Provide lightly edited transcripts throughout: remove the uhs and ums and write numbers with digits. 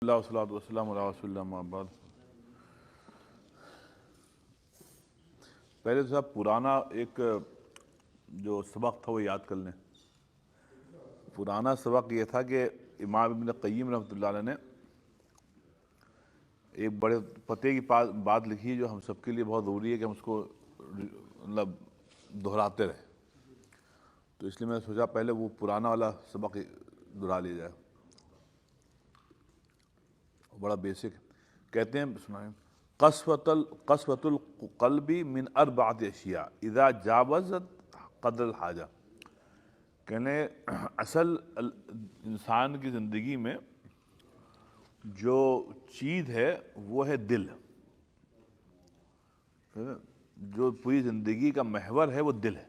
اللہ والصلاۃ والسلام علی رسول اللہ اما بعد۔ پہلے صاحب پرانا ایک جو سبق تھا وہ یاد کر لیں۔ پرانا سبق یہ تھا کہ امام ابن قیم رحمۃ اللہ علیہ نے ایک بڑے پتے کی بات لکھی ہے جو ہم سب کے لیے بہت ضروری ہے کہ ہم اس کو مطلب دہراتے رہیں، تو اس لیے میں نے سوچا پہلے وہ پرانا والا سبق دہرا لیا جائے، بڑا بیسک ہے۔ کہتے ہیں سنائیں، قسوۃ القلب من اربعۃ اشیاء اذا جاوزت قدر الحاجہ۔ کہنے اصل انسان کی زندگی میں جو چیز ہے وہ ہے دل، جو پوری زندگی کا محور ہے وہ دل ہے۔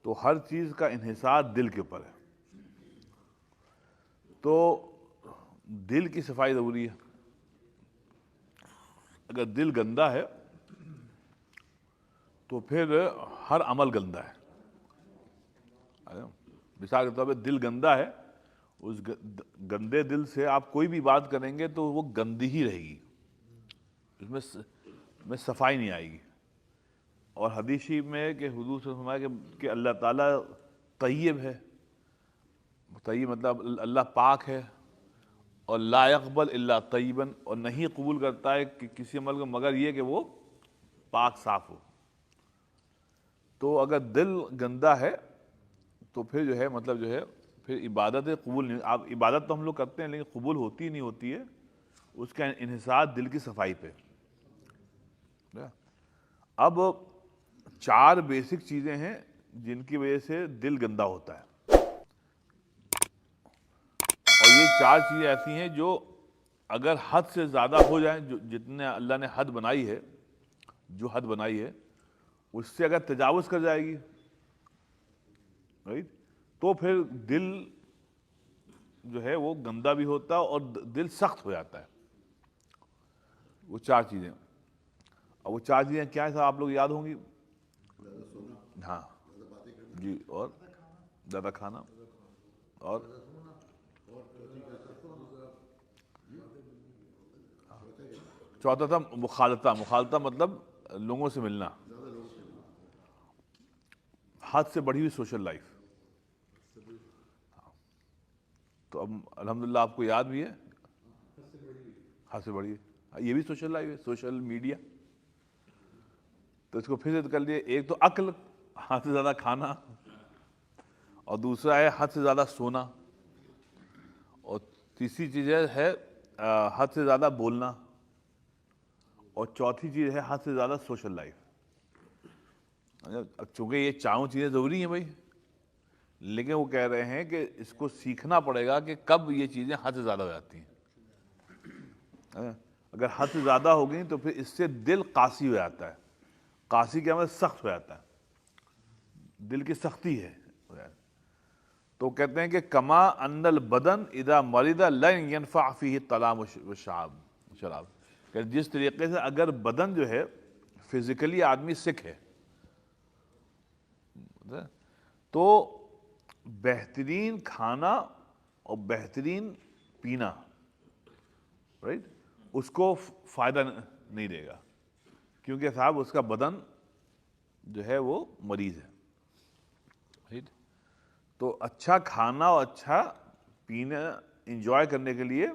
تو ہر چیز کا انحصار دل کے اوپر ہے، تو دل کی صفائی ضروری ہے۔ اگر دل گندا ہے تو پھر ہر عمل گندا ہے۔ مثال کے طور پہ دل گندا ہے، اس گندے دل سے آپ کوئی بھی بات کریں گے تو وہ گندی ہی رہے گی، اس میں صفائی نہیں آئے گی۔ اور حدیث شریف میں کہ حضور صلی اللہ علیہ وسلم نے فرمایا کہ اللہ تعالیٰ طیب ہے، طیب مطلب اللہ پاک ہے، اور لا يقبل الا طیبا، اور نہیں قبول کرتا ہے کہ کسی عمل کو مگر یہ کہ وہ پاک صاف ہو۔ تو اگر دل گندا ہے تو پھر جو ہے مطلب جو ہے پھر عبادت قبول نہیں۔ آپ عبادت تو ہم لوگ کرتے ہیں لیکن قبول ہوتی نہیں ہوتی ہے، اس کا انحصار دل کی صفائی پہ۔ اب 4 بیسک چیزیں ہیں جن کی وجہ سے دل گندا ہوتا ہے، اور یہ 4 چیزیں ایسی ہیں جو اگر حد سے زیادہ ہو جائیں، جتنے اللہ نے حد بنائی ہے، جو حد بنائی ہے اس سے اگر تجاوز کر جائے گی تو پھر دل جو ہے وہ گندا بھی ہوتا ہے اور دل سخت ہو جاتا ہے۔ وہ 4 چیزیں، اور وہ 4 چیزیں کیا ہیں صاحب؟ آپ لوگ یاد ہوں گی؟ ہاں جی، اور زیادہ کھانا، اور چوتھا تھا مخالطہ مطلب لوگوں سے ملنا، حد سے بڑھی ہوئی سوشل لائف۔ تو اب الحمدللہ آپ کو یاد بھی ہے، حد سے بڑھی ہے، یہ بھی سوشل لائف ہے، سوشل میڈیا۔ تو اس کو پھر سے کر لیے، ایک تو عقل، حد سے زیادہ کھانا، اور دوسرا ہے حد سے زیادہ سونا، اور تیسری چیز ہے حد سے زیادہ بولنا، اور چوتھی چیز ہے حد سے زیادہ سوشل لائف۔ اب چونکہ یہ 4 چیزیں ضروری ہیں بھائی، لیکن وہ کہہ رہے ہیں کہ اس کو سیکھنا پڑے گا کہ کب یہ چیزیں حد سے زیادہ ہو جاتی ہیں۔ اگر حد سے زیادہ ہو گئی تو پھر اس سے دل قاسی ہو جاتا ہے۔ قاسی کیا مطلب؟ سخت ہو جاتا ہے، دل کی سختی ہے۔ تو کہتے ہیں کہ کما ان البدن اذا مرض لن ينفع فيه الطعام والشراب، کہ جس طریقے سے اگر بدن جو ہے فزیکلی آدمی سکھ ہے تو بہترین کھانا اور بہترین پینا اس کو فائدہ نہیں دے گا، کیونکہ صاحب اس کا بدن جو ہے وہ مریض ہے۔ تو اچھا کھانا اور اچھا پینا انجوائے کرنے کے لیے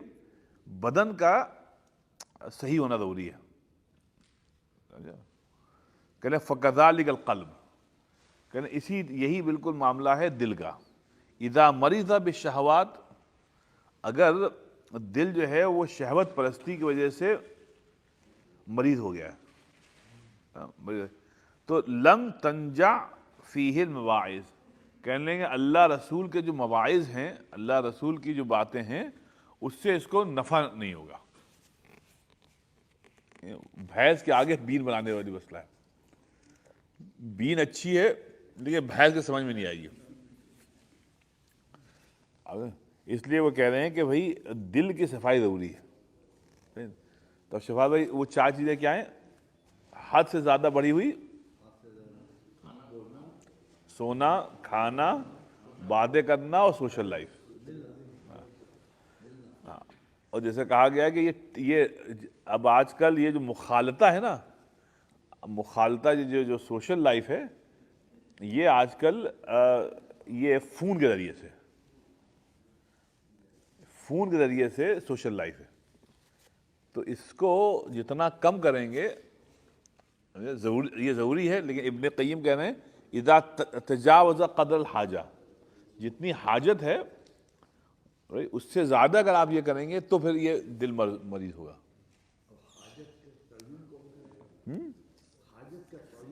بدن کا صحیح ہونا ضروری ہے۔ کہنے فَكَذَلِكَ الْقَلْبُ، کہنے یہی بالکل معاملہ ہے دل کا۔ اذا مرض بالشہوات، اگر دل جو ہے وہ شہوت پرستی کی وجہ سے مریض ہو گیا ہے تو لم تنجع فیہ المواعظ، کہنے لیں گے اللہ رسول کے جو مواعظ ہیں، اللہ رسول کی جو باتیں ہیں، اس سے اس کو نفع نہیں ہوگا۔ بھینس کے آگے بین بنانے والی مسئلہ ہے، بین اچھی ہے لیکن بھینس کے سمجھ میں نہیں آئے گی۔ اس لیے وہ کہہ رہے ہیں کہ بھائی دل کی صفائی ضروری ہے۔ تو شفا بھائی وہ 4 چیزیں کیا ہیں؟ حد سے زیادہ بڑھی ہوئی سونا، کھانا، باتیں کرنا اور سوشل لائف۔ اور جیسے کہا گیا ہے کہ یہ اب آج کل یہ جو مخالطہ ہے نا، مخالطہ جو سوشل لائف ہے، یہ آج کل یہ فون کے ذریعے سے، فون کے ذریعے سے سوشل لائف ہے. تو اس کو جتنا کم کریں گے یہ ضروری ہے. لیکن ابن قیم کہہ رہے ہیں اذا تجاوز قدر الحاجہ، جتنی حاجت ہے اس سے زیادہ اگر آپ یہ کریں گے تو پھر یہ دل مریض ہوگا. نہیں،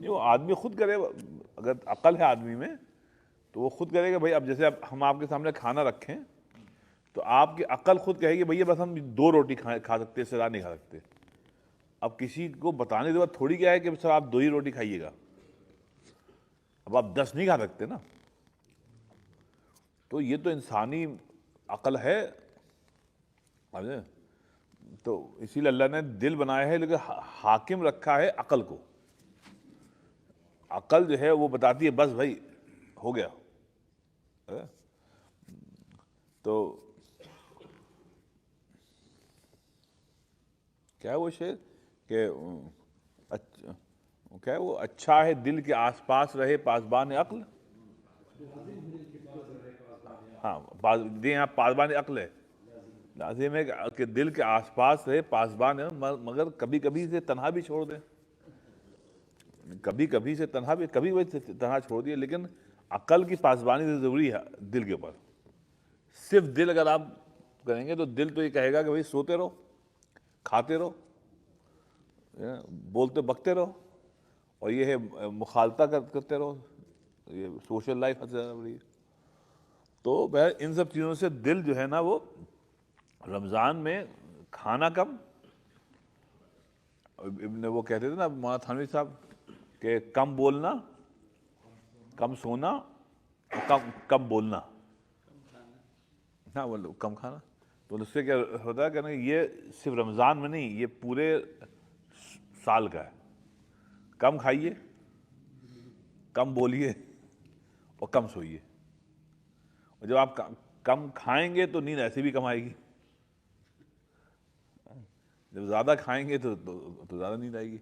وہ آدمی خود کرے، اگر عقل ہے آدمی میں تو وہ خود کرے گا. بھائی اب جیسے ہم آپ کے سامنے کھانا رکھیں تو آپ کی عقل خود کہے گی بھئی بس ہم 2 روٹی کھا سکتے، اس سے زیادہ نہیں کھا سکتے. اب کسی کو بتانے کی ضرورت تھوڑی کیا ہے کہ سر آپ 2 ہی روٹی کھائیے گا، اب آپ 10 نہیں کھا سکتے نا. تو یہ تو انسانی عقل ہے. تو اسی لیے اللہ نے دل بنایا ہے لیکن حاکم رکھا ہے عقل کو. عقل جو ہے وہ بتاتی ہے بس بھائی ہو گیا. تو کیا وہ شعر کہ کیا وہ اچھا ہے دل کے آس پاس رہے پاسبان عقل. ہاں یہاں پاسبان عقل ہے، لازم ہے کہ دل کے آس پاس رہے پاسبان ہے، مگر کبھی کبھی سے تنہا بھی چھوڑ دیں، کبھی کبھی سے تنہا بھی، کبھی وہ تنہا چھوڑ دیے. لیکن عقل کی پاسبانی سے ضروری ہے دل کے اوپر. صرف دل اگر آپ کریں گے تو دل تو یہ کہے گا کہ بھائی سوتے رہو، کھاتے رہو، بولتے بکتے رہو، اور یہ ہے مخالطہ کرتے رہو. یہ سوشل لائف حد سے زیادہ بڑی ہے. تو بہر ان سب چیزوں سے دل جو ہے نا وہ رمضان میں کھانا کم. ابن وہ کہتے تھے نا مولانا تھانوی صاحب کہ کم بولنا، کم سونا، اور کم بولنا. ہاں بولو کم کھانا. تو اس سے کیا ہوتا ہے کہ یہ صرف رمضان میں نہیں، یہ پورے سال کا ہے. کم کھائیے، کم بولیے، اور کم سوئیے. اور جب آپ کم کھائیں گے تو نیند ایسے بھی کم آئے گی، جب زیادہ کھائیں گے تو زیادہ نیند آئے گی.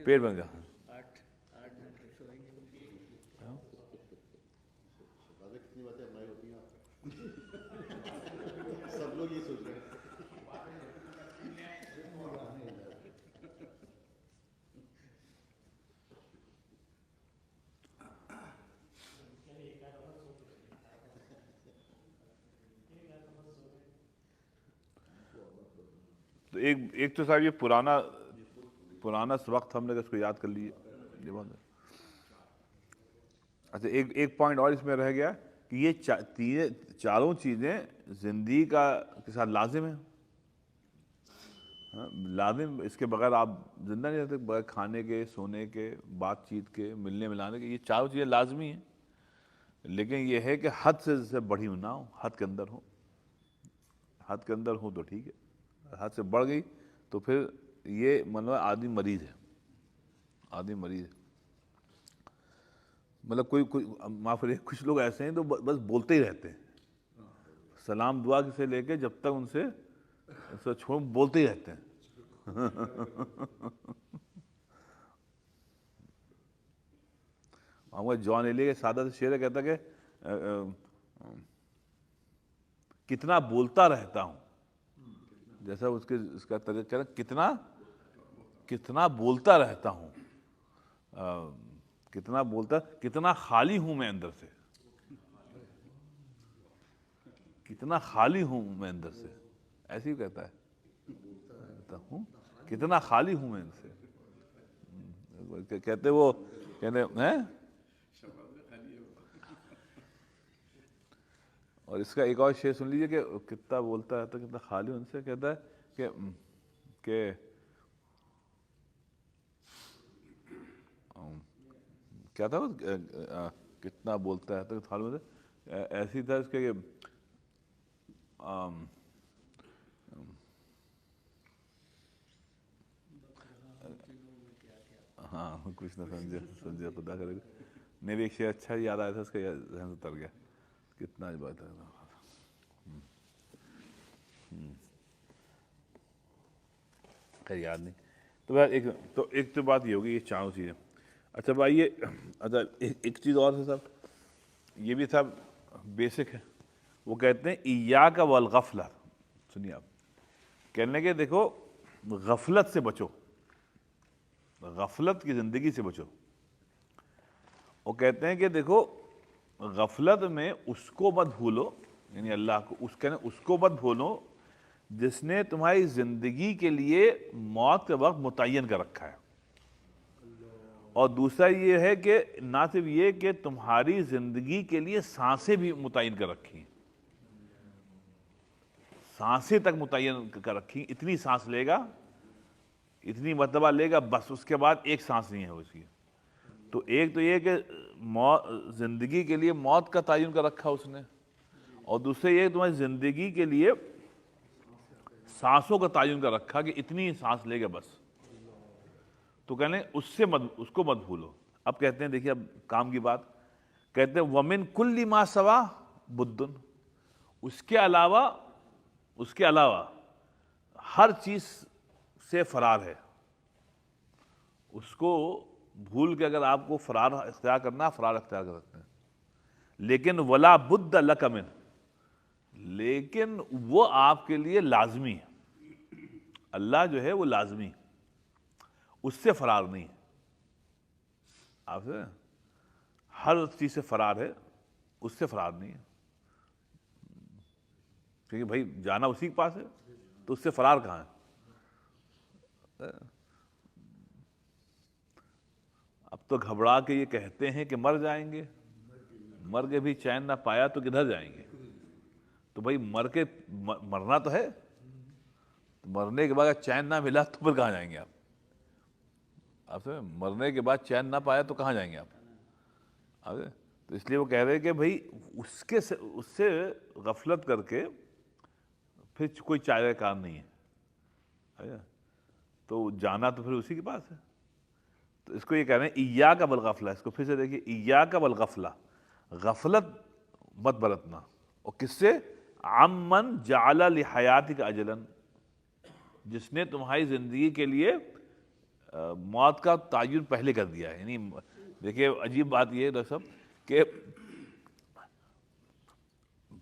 پیٹ بھر گا. سب لوگ یہ سوچ رہے ہیں. تو ایک تو صاحب یہ پرانا وقت ہم نے اس کو یاد کر لیے. اچھا ایک پوائنٹ اور اس میں رہ گیا کہ یہ چاروں چیزیں زندگی کے ساتھ لازم ہیں. لازم، اس کے بغیر آپ زندہ نہیں رہتے. بغیر کھانے کے، سونے کے، بات چیت کے، ملنے ملانے کے، یہ چاروں چیزیں لازمی ہیں. لیکن یہ ہے کہ حد سے بڑھی نہ ہو، حد کے اندر ہو. حد کے اندر ہو تو ٹھیک ہے، حد سے بڑھ گئی تو پھر یہ مطلب آدمی مریض ہے. آدمی مریض ہے. مطلب کوئی معاف کریے، کچھ لوگ ایسے ہیں تو بس بولتے ہی رہتے ہیں. سلام دعا سے لے کے جب تک ان سے چھوڑ بولتے ہی رہتے ہیں. محمد جان ایلی کے سادہ سے شعر کہتا کہ کتنا بولتا رہتا ہوں، جیسا اس کا طریقہ کتنا بولتا رہتا ہوں، کتنا خالی ہوں میں اندر سے، کتنا خالی ہوں میں اندر سے. ایسے ہی کہتا ہے کتنا خالی ہوں میں ان سے. کہتے وہ کہتے ہیں. اور اس کا ایک اور شعر سن لیجیے کہ کتنا بولتا ہے تو کتنا خالی ان سے. کہتا ہے کہ کیا تھا کتنا بولتا ہے تو خالی ان سے. ایسی تھا اس کے ہاں کچھ نہ سمجھے خدا کرے. میرے ایک شعر اچھا یاد آیا تھا، اس کا ذہن سے اتر گیا. کتنا بات ہے خیر یاد نہیں. تو بھائی ایک تو بات یہ ہوگی، یہ چاروں چیزیں. اچھا بھائی یہ اچھا ایک چیز اور ہے صاحب، یہ بھی صاحب بیسک ہے. وہ کہتے ہیں ایاک والغفلہ. سنیے آپ، کہنے کہ دیکھو غفلت سے بچو، غفلت کی زندگی سے بچو. وہ کہتے ہیں کہ دیکھو غفلت میں اس کو مت بھولو، یعنی اللہ کو، اس کو مت بھولو جس نے تمہاری زندگی کے لیے موت کا وقت متعین کر رکھا ہے. اور دوسرا یہ ہے کہ نہ صرف یہ کہ تمہاری زندگی کے لیے سانسیں بھی متعین کر رکھی ہیں، سانسیں تک متعین کر رکھی، اتنی سانس لے گا، اتنی مرتبہ لے گا، بس اس کے بعد ایک سانس نہیں ہے اس کی. تو ایک تو یہ کہ زندگی کے لیے موت کا تعین کر رکھا اس نے، اور دوسرے یہ کہ تمہاری زندگی کے لیے سانسوں کا تعین کر رکھا کہ اتنی سانس لے گا بس. تو کہنے اس کو مت بھولو. اب کہتے ہیں دیکھیے اب کام کی بات، کہتے ہیں ومن کل ما سوا بدن، اس کے علاوہ ہر چیز سے فرار ہے. اس کو بھول کے اگر آپ کو فرار اختیار کرنا، فرار اختیار کر سکتے ہیں. لیکن ولا بد لک من، لیکن وہ آپ کے لیے لازمی ہے. اللہ جو ہے وہ لازمی ہے، اس سے فرار نہیں ہے. آپ سے ہر چیز سے فرار ہے، اس سے فرار نہیں ہے. کیونکہ بھائی جانا اسی کے پاس ہے، تو اس سے فرار کہاں ہے؟ اب تو گھبرا کے یہ کہتے ہیں کہ مر جائیں گے، مر کے بھی چین نہ پایا تو کدھر جائیں گے؟ تو بھائی مرنا تو ہے، مرنے کے بعد چین نہ ملا تو پھر کہاں جائیں گے آپ؟ آپ سے مرنے کے بعد چین نہ پایا تو کہاں جائیں گے آپ؟ تو اس لیے وہ کہہ رہے کہ بھائی اس سے غفلت کر کے پھر کوئی چارہ کار نہیں ہے. تو جانا تو پھر اسی کے پاس ہے. تو اس کو یہ کہہ رہے ہیں ایاک والغفلہ. اس کو پھر سے دیکھیے، ایاک والغفلہ، غفلت مت برتنا. اور کس سے؟ عمن جعل لحیاتک اجلا، جس نے تمہاری زندگی کے لیے موت کا تعین پہلے کر دیا ہے. یعنی دیکھیے عجیب بات یہ ہے ڈاکٹر صاحب کہ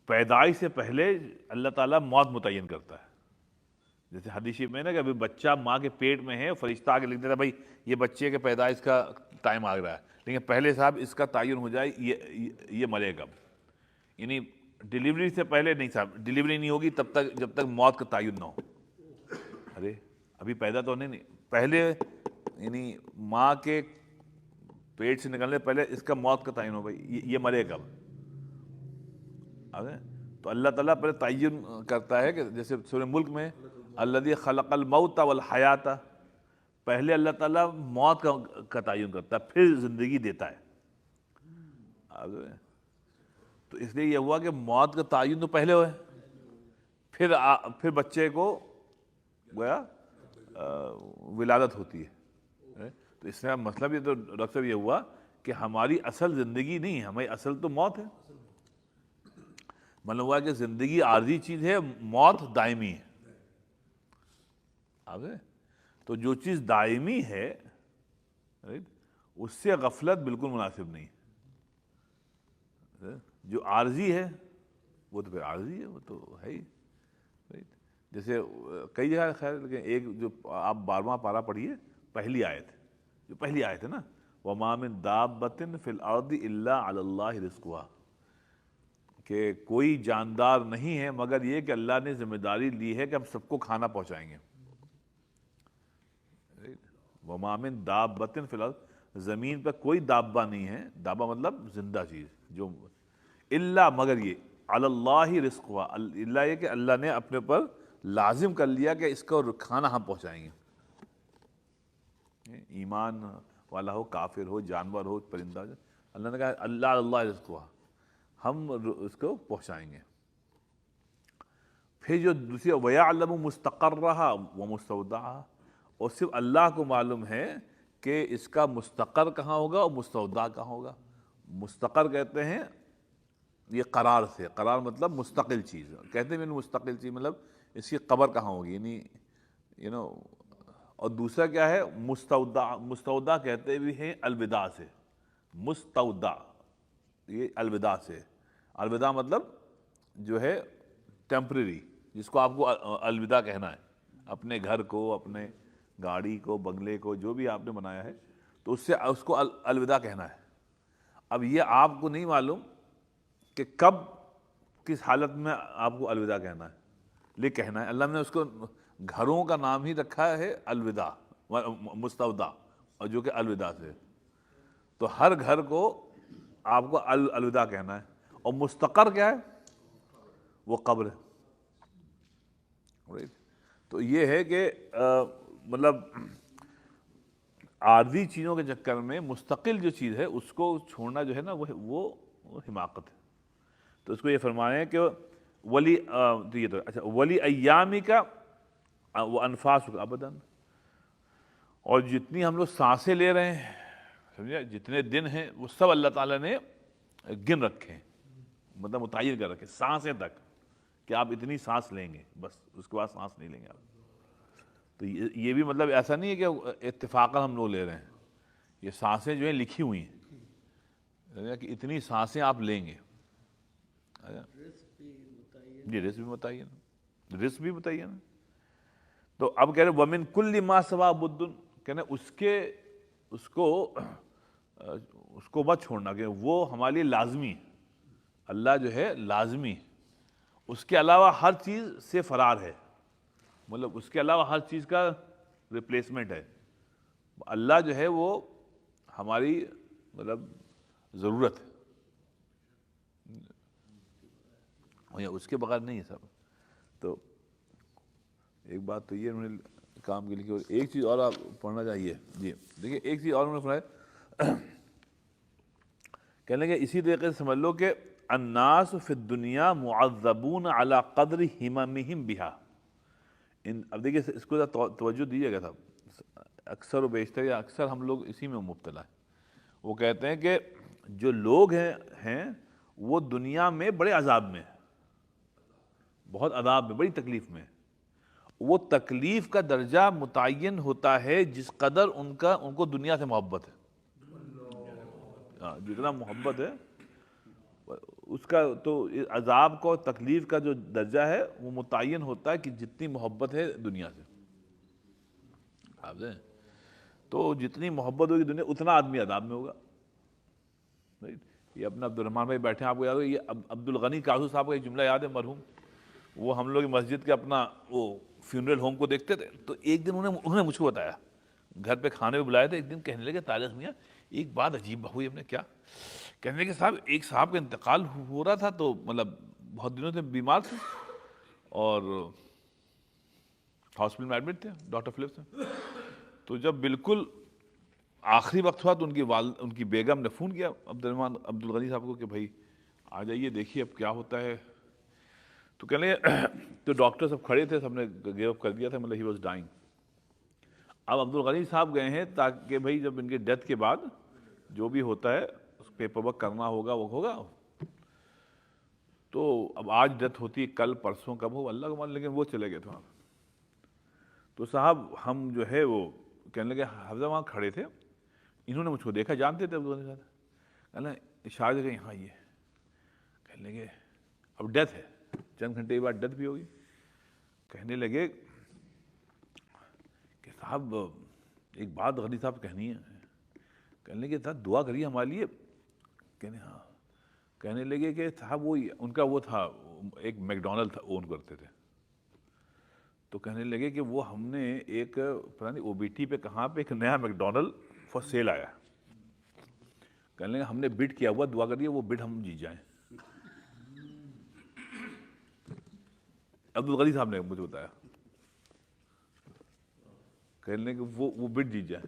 پیدائش سے پہلے اللہ تعالیٰ موت متعین کرتا ہے. جیسے حدیث شریف میں نا کہ ابھی بچہ ماں کے پیٹ میں ہے، فرشتہ آ کے لکھ دیتا ہے بھائی یہ بچے کے پیدائش کا ٹائم آ رہا ہے، لیکن پہلے صاحب اس کا تعین ہو جائے یہ مرے گا. یعنی ڈیلیوری سے پہلے نہیں صاحب، ڈیلیوری نہیں ہوگی تب تک جب تک موت کا تعین نہ ہو. ارے ابھی پیدا تو نہیں پہلے، یعنی ماں کے پیٹ سے نکلنے پہلے اس کا موت کا تعین ہو بھائی یہ مرے گا. تو اللہ تعالیٰ پہلے تعین کرتا ہے کہ جیسے سورہ ملک میں الذی خلق الموت والحیات، پہلے اللہ تعالیٰ موت کا تعین کرتا ہے، پھر زندگی دیتا ہے. تو اس لیے یہ ہوا کہ موت کا تعین تو پہلے ہوئے، پھر بچے کو گویا ولادت ہوتی ہے. تو اس کا مطلب یہ تو ڈاکٹر صاحب یہ ہوا کہ ہماری اصل زندگی نہیں ہے، ہماری اصل تو موت ہے. مطلب ہوا کہ زندگی عارضی چیز ہے، موت دائمی ہے. تو جو چیز دائمی ہے اس سے غفلت بالکل مناسب نہیں. جو عارضی ہے وہ تو پھر عارضی ہے، وہ تو ہے ہی. جیسے کئی جگہ خیر، لیکن ایک جو آپ 12واں پارہ پڑھیے، پہلی آیت ہے نا، وَمَا مِن دَابَّةٍ فِي الْأَرْضِ إِلَّا عَلَى اللَّهِ رِزْقُهَا، کہ کوئی جاندار نہیں ہے مگر یہ کہ اللہ نے ذمہ داری لی ہے کہ ہم سب کو کھانا پہنچائیں گے. وَمَا مِن دَابَّةٍ فِي الْأَرْضِ، زمین پر کوئی دابہ نہیں ہے، دابہ مطلب زندہ چیز، جو الا مگر یہ علی اللہ رزقها، اللہ یہ کہ اللہ نے اپنے پر لازم کر لیا کہ اس کو کھانا ہم پہنچائیں گے. ایمان والا ہو، کافر ہو، جانور ہو، پرندہ ہو، اللہ نے کہا اللہ رزقها، ہم اس کو پہنچائیں گے. پھر جو دوسری وَيَعْلَمُ مُسْتَقَرَّهَا وَمُسْتَوْدَعَهَا، اور صرف اللہ کو معلوم ہے کہ اس کا مستقر کہاں ہوگا اور مستودع کہاں ہوگا. مستقر کہتے ہیں یہ قرار سے، قرار مطلب مستقل چیز، کہتے ہیں مستقل چیز مطلب اس کی قبر کہاں ہوگی، یعنی اور دوسرا کیا ہے مستودع، مستودع کہتے بھی ہیں الوداع سے، مستودع یہ الوداع سے، الوداع مطلب جو ہے ٹیمپریری، جس کو آپ کو الوداع کہنا ہے، اپنے گھر کو، اپنے گاڑی کو، بنگلے کو، جو بھی آپ نے بنایا ہے تو اس کو الوداع کہنا ہے۔ اب یہ آپ کو نہیں معلوم کہ کب کس حالت میں آپ کو الوداع کہنا ہے، لیکن کہنا ہے۔ اللہ نے اس کو گھروں کا نام ہی رکھا ہے الوداع، مستودع، اور جو کہ الوداع سے، تو ہر گھر کو آپ کو الوداع کہنا ہے۔ اور مستقر کیا ہے؟ وہ قبر ہے۔ تو یہ ہے کہ مطلب عارضی چیزوں کے چکر میں مستقل جو چیز ہے اس کو چھوڑنا جو ہے نا وہ حماقت ہے۔ تو اس کو یہ فرمائیں کہ ولی اچھا ولی ایامی کا وہ انفاس کا ابداً، اور جتنی ہم لوگ سانسیں لے رہے ہیں، سمجھے، جتنے دن ہیں وہ سب اللہ تعالیٰ نے گن رکھے ہیں، مطلب متعین کر رکھے سانسیں تک، کہ آپ اتنی سانس لیں گے، بس اس کے بعد سانس نہیں لیں گے آپ۔ تو یہ بھی مطلب ایسا نہیں ہے کہ اتفاقاً ہم لوگ لے رہے ہیں، یہ سانسیں جو ہیں لکھی ہوئی ہیں کہ اتنی سانسیں آپ لیں گے۔ جی رزق بھی متعین، رزق بھی متعین۔ تو اب کہہ رہے وَمِن كُلِّ مَا سَوَى بُدٌّ، کہنے اس کو مت چھوڑنا کہ وہ ہمارے لیے لازمی، اللہ جو ہے لازمی، اس کے علاوہ ہر چیز سے فرار ہے، مطلب اس کے علاوہ ہر چیز کا ریپلیسمنٹ ہے۔ اللہ جو ہے وہ ہماری مطلب ضرورت ہے، اس کے بغیر نہیں ہے سب۔ تو ایک بات تو یہ انہوں نے کام کے لکھی، اور ایک چیز اور آپ پڑھنا چاہیے۔ جی دیکھیے ایک چیز اور انہوں نے فرمایا، کہنے لگے اسی طریقے سے سمجھ لو کہ الناس فی الدنیا معذبون علی قدر ہممہم بہا۔ اب دیکھیے اس کو توجہ دیجیے گا صاحب، اکثر و بیشتر یا اکثر ہم لوگ اسی میں مبتلا ہیں۔ وہ کہتے ہیں کہ جو لوگ ہیں وہ دنیا میں بڑے عذاب میں، بہت عذاب میں، بڑی تکلیف میں۔ وہ تکلیف کا درجہ متعین ہوتا ہے جس قدر ان کو دنیا سے محبت ہے، جتنا محبت ہے اس کا، تو عذاب کو تکلیف کا جو درجہ ہے وہ متعین ہوتا ہے کہ جتنی محبت ہے دنیا سے۔ تو جتنی محبت ہوگی دنیا، اتنا آدمی عذاب میں ہوگا۔ یہ اپنا عبد الرحمن بھائی بیٹھے ہیں، آپ کو یاد ہو یہ عبد الغنی کاظو صاحب کا ایک جملہ یاد ہے مرحوم، وہ ہم لوگ مسجد کے اپنا وہ فیونرل ہوم کو دیکھتے تھے، تو ایک دن انہوں نے مجھ کو بتایا، گھر پہ کھانے پہ بلائے تھے، ایک دن کہنے لگے طارق میاں ایک بات عجیب ہوئی ہم نے، کیا؟ کہنے لگے صاحب ایک صاحب کا انتقال ہو رہا تھا، تو مطلب بہت دنوں سے بیمار تھے اور ہاسپٹل میں ایڈمٹ تھے ڈاکٹر فلپس سے، تو جب بالکل آخری وقت ہوا تو ان کی بیگم نے فون کیا عبد الغنی صاحب کو کہ بھائی آ جائیے دیکھیے اب کیا ہوتا ہے۔ تو کہنے لگے تو ڈاکٹر سب کھڑے تھے، سب نے گیو اپ کر دیا تھا، مطلب ہی واز ڈائنگ۔ اب عبد الغنی صاحب گئے ہیں تاکہ بھائی جب ان کے ڈیتھ کے بعد جو بھی ہوتا ہے اس پیپر ورک کرنا ہوگا، وہ ہوگا۔ تو اب آج ڈیتھ ہوتی ہے، کل پرسوں کب ہو اللہ کو معلوم، لیکن وہ چلے گئے تھے وہاں۔ تو صاحب ہم جو ہے وہ کہنے لگے حفظہ وہاں کھڑے تھے، انہوں نے مجھ کو دیکھا، جانتے تھے عبد الغنی صاحب، کہنا اشارہ دے کہ یہاں یہ، کہنے لگے اب ڈیتھ ہے، چند گھنٹے کے بعد ڈیتھ بھی ہوگی۔ کہنے لگے کہ صاحب ایک بات غنی صاحب کہنی ہے۔ کہنے لگے صاحب دعا کریے ہمارے لیے۔ کہنے ہاں۔ کہنے لگے کہ صاحب وہ ان کا وہ تھا، ایک میکڈونلڈ تھا اون کرتے تھے، تو کہنے لگے کہ وہ ہم نے ایک پتہ نہیں او بی ٹی پہ کہاں پہ ایک نیا میکڈونلڈ فار سیل آیا، کہنے لگے ہم نے بڈ کیا ہوا، دعا کریے وہ بڈ ہم جیت جائیں۔ عبد الغنی صاحب نے مجھے بتایا، کہنے لگے وہ بڈ جیت جائے۔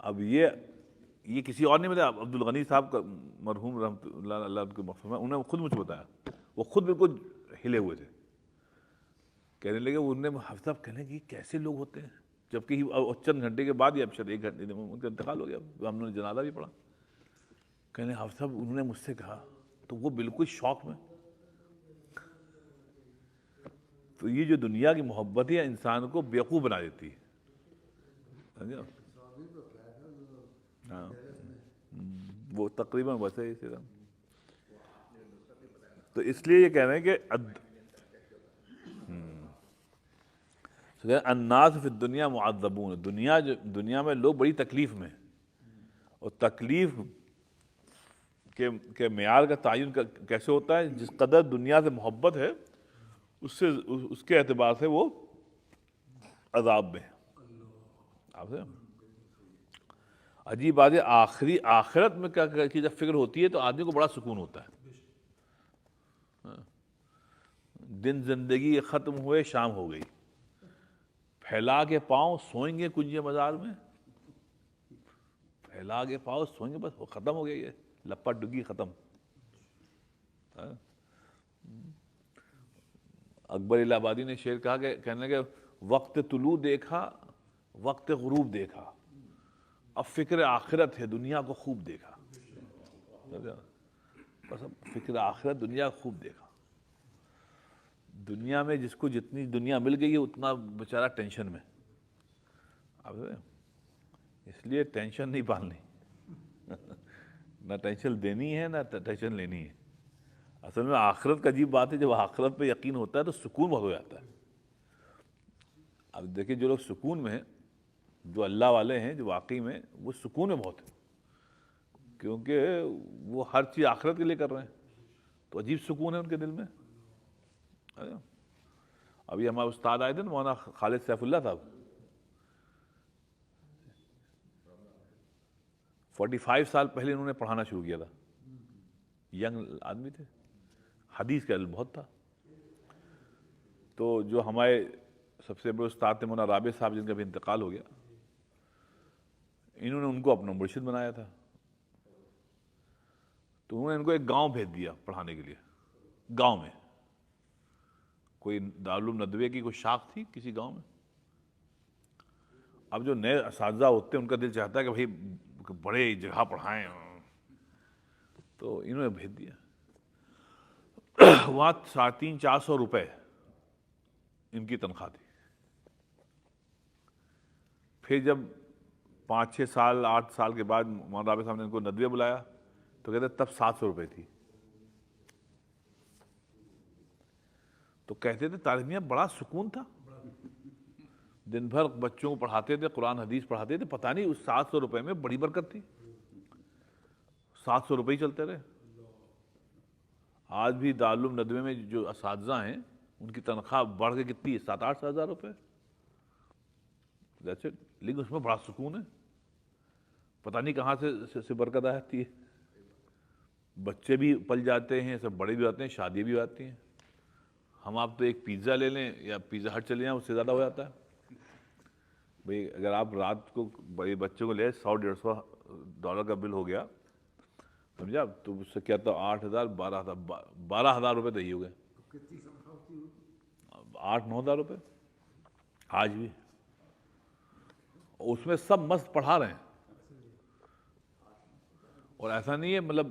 اب یہ کسی اور نہیں بتایا، عبد الغنی صاحب کا مرحوم رحمۃ اللہ اللہ ان کو مغفرت فرمائے، انہوں نے خود مجھے بتایا، وہ خود بالکل ہلے ہوئے تھے۔ کہنے لگے انہوں نے حافظ صاحب کہنے کہ کیسے لوگ ہوتے ہیں، جبکہ چند گھنٹے کے بعد یا شاید ایک گھنٹے ان کا انتقال ہو گیا، ہم نے جنازہ بھی پڑھا۔ کہنے حافظ صاحب انہوں نے مجھ سے کہا، تو وہ بالکل شوق میں، تو یہ جو دنیا کی محبت ہے انسان کو بیوقوف بنا دیتی ہے، سمجھا؟ ہاں وہ تقریباً ویسے ہی، تو اس لیے یہ کہہ رہے ہیں کہ الناس فی الدنیا معذبون، دنیا میں لوگ بڑی تکلیف میں، اور تکلیف کے معیار کا تعین کیسے ہوتا ہے؟ جس قدر دنیا سے محبت ہے اس کے اعتبار سے وہ عذاب میں ہے۔ آپ سے عجیب بات ہے، آخرت میں کی جب فکر ہوتی ہے تو آدمی کو بڑا سکون ہوتا ہے۔ دن زندگی ختم ہوئے، شام ہو گئی، پھیلا کے پاؤں سوئیں گے کنجے مزار میں، پھیلا کے پاؤں سوئیں گے، بس وہ ختم ہو گیا، یہ لپا ڈگی ختم۔ اکبر الہ آبادی نے شعر کہا کہ کہنے لگے وقت طلوع دیکھا وقت غروب دیکھا، اب فکر آخرت ہے دنیا کو خوب دیکھا۔ بس اب فکر آخرت دنیا کو خوب دیکھا۔ دنیا میں جس کو جتنی دنیا مل گئی ہے اتنا بیچارہ ٹینشن میں، اس لیے ٹینشن نہیں پالنی، نہ ٹینشن دینی ہے نہ ٹینشن لینی ہے۔ اصل میں آخرت کا عجیب بات ہے، جب آخرت پہ یقین ہوتا ہے تو سکون بہت ہو جاتا ہے۔ اب دیکھیں جو لوگ سکون میں ہیں، جو اللہ والے ہیں، جو واقعی میں وہ سکون میں بہت ہیں، کیونکہ وہ ہر چیز آخرت کے لیے کر رہے ہیں، تو عجیب سکون ہے ان کے دل میں۔ ابھی ہمارے استاد آئے تھے نا، مولانا خالد سیف اللہ صاحب، 45 سال پہلے انہوں نے پڑھانا شروع کیا تھا، ینگ آدمی تھے، حدیث کا علم بہت تھا۔ تو جو ہمارے سب سے بڑے استاد تھے مولانا رابع صاحب، جن کا بھی انتقال ہو گیا، انہوں نے ان کو اپنا مرشد بنایا تھا، تو انہوں نے ان کو ایک گاؤں بھیج دیا پڑھانے کے لیے۔ گاؤں میں کوئی دارالعلوم ندوے کی کوئی شاخ تھی کسی گاؤں میں۔ اب جو نئے اساتذہ ہوتے ہیں ان کا دل چاہتا ہے کہ بھائی بڑے جگہ پڑھائیں، تو انہوں نے بھیج دیا۔ وہاں 300-400 روپے ان کی تنخواہ تھی۔ پھر جب 5-6 سال 8 سال کے بعد مولانا رابع صاحب نے ان کو ندوے بلایا تو کہتے تب 700 روپے تھی۔ تو کہتے تھے طالب علم بڑا سکون تھا، دن بھر بچوں کو پڑھاتے تھے، قرآن حدیث پڑھاتے تھے، پتہ نہیں اس 700 روپے میں بڑی برکت تھی، 700 روپے ہی چلتے رہے۔ آج بھی دارالعلوم ندوے میں جو اساتذہ ہیں ان کی تنخواہ بڑھ کے کتنی ہے؟ 7-8 ہزار روپے، لیکن اس میں بڑا سکون ہے، پتہ نہیں کہاں سے برکت آتی ہے، بچے بھی پل جاتے ہیں، سب بڑے بھی آتے ہیں، شادی بھی آتی ہیں۔ ہم آپ تو ایک پیزا لے لیں یا پیزا ہٹ چلے جائیں، اس سے زیادہ ہو جاتا ہے۔ بھئی اگر آپ رات کو بڑے بچوں کو لے $100-150 کا بل ہو گیا، سمجھا، تو اس سے کیا تھا 8,000 12,000 روپے تو ہی ہو گئے، 8-9 ہزار روپے آج بھی۔ اس میں سب مست پڑھا رہے ہیں، اور ایسا نہیں ہے مطلب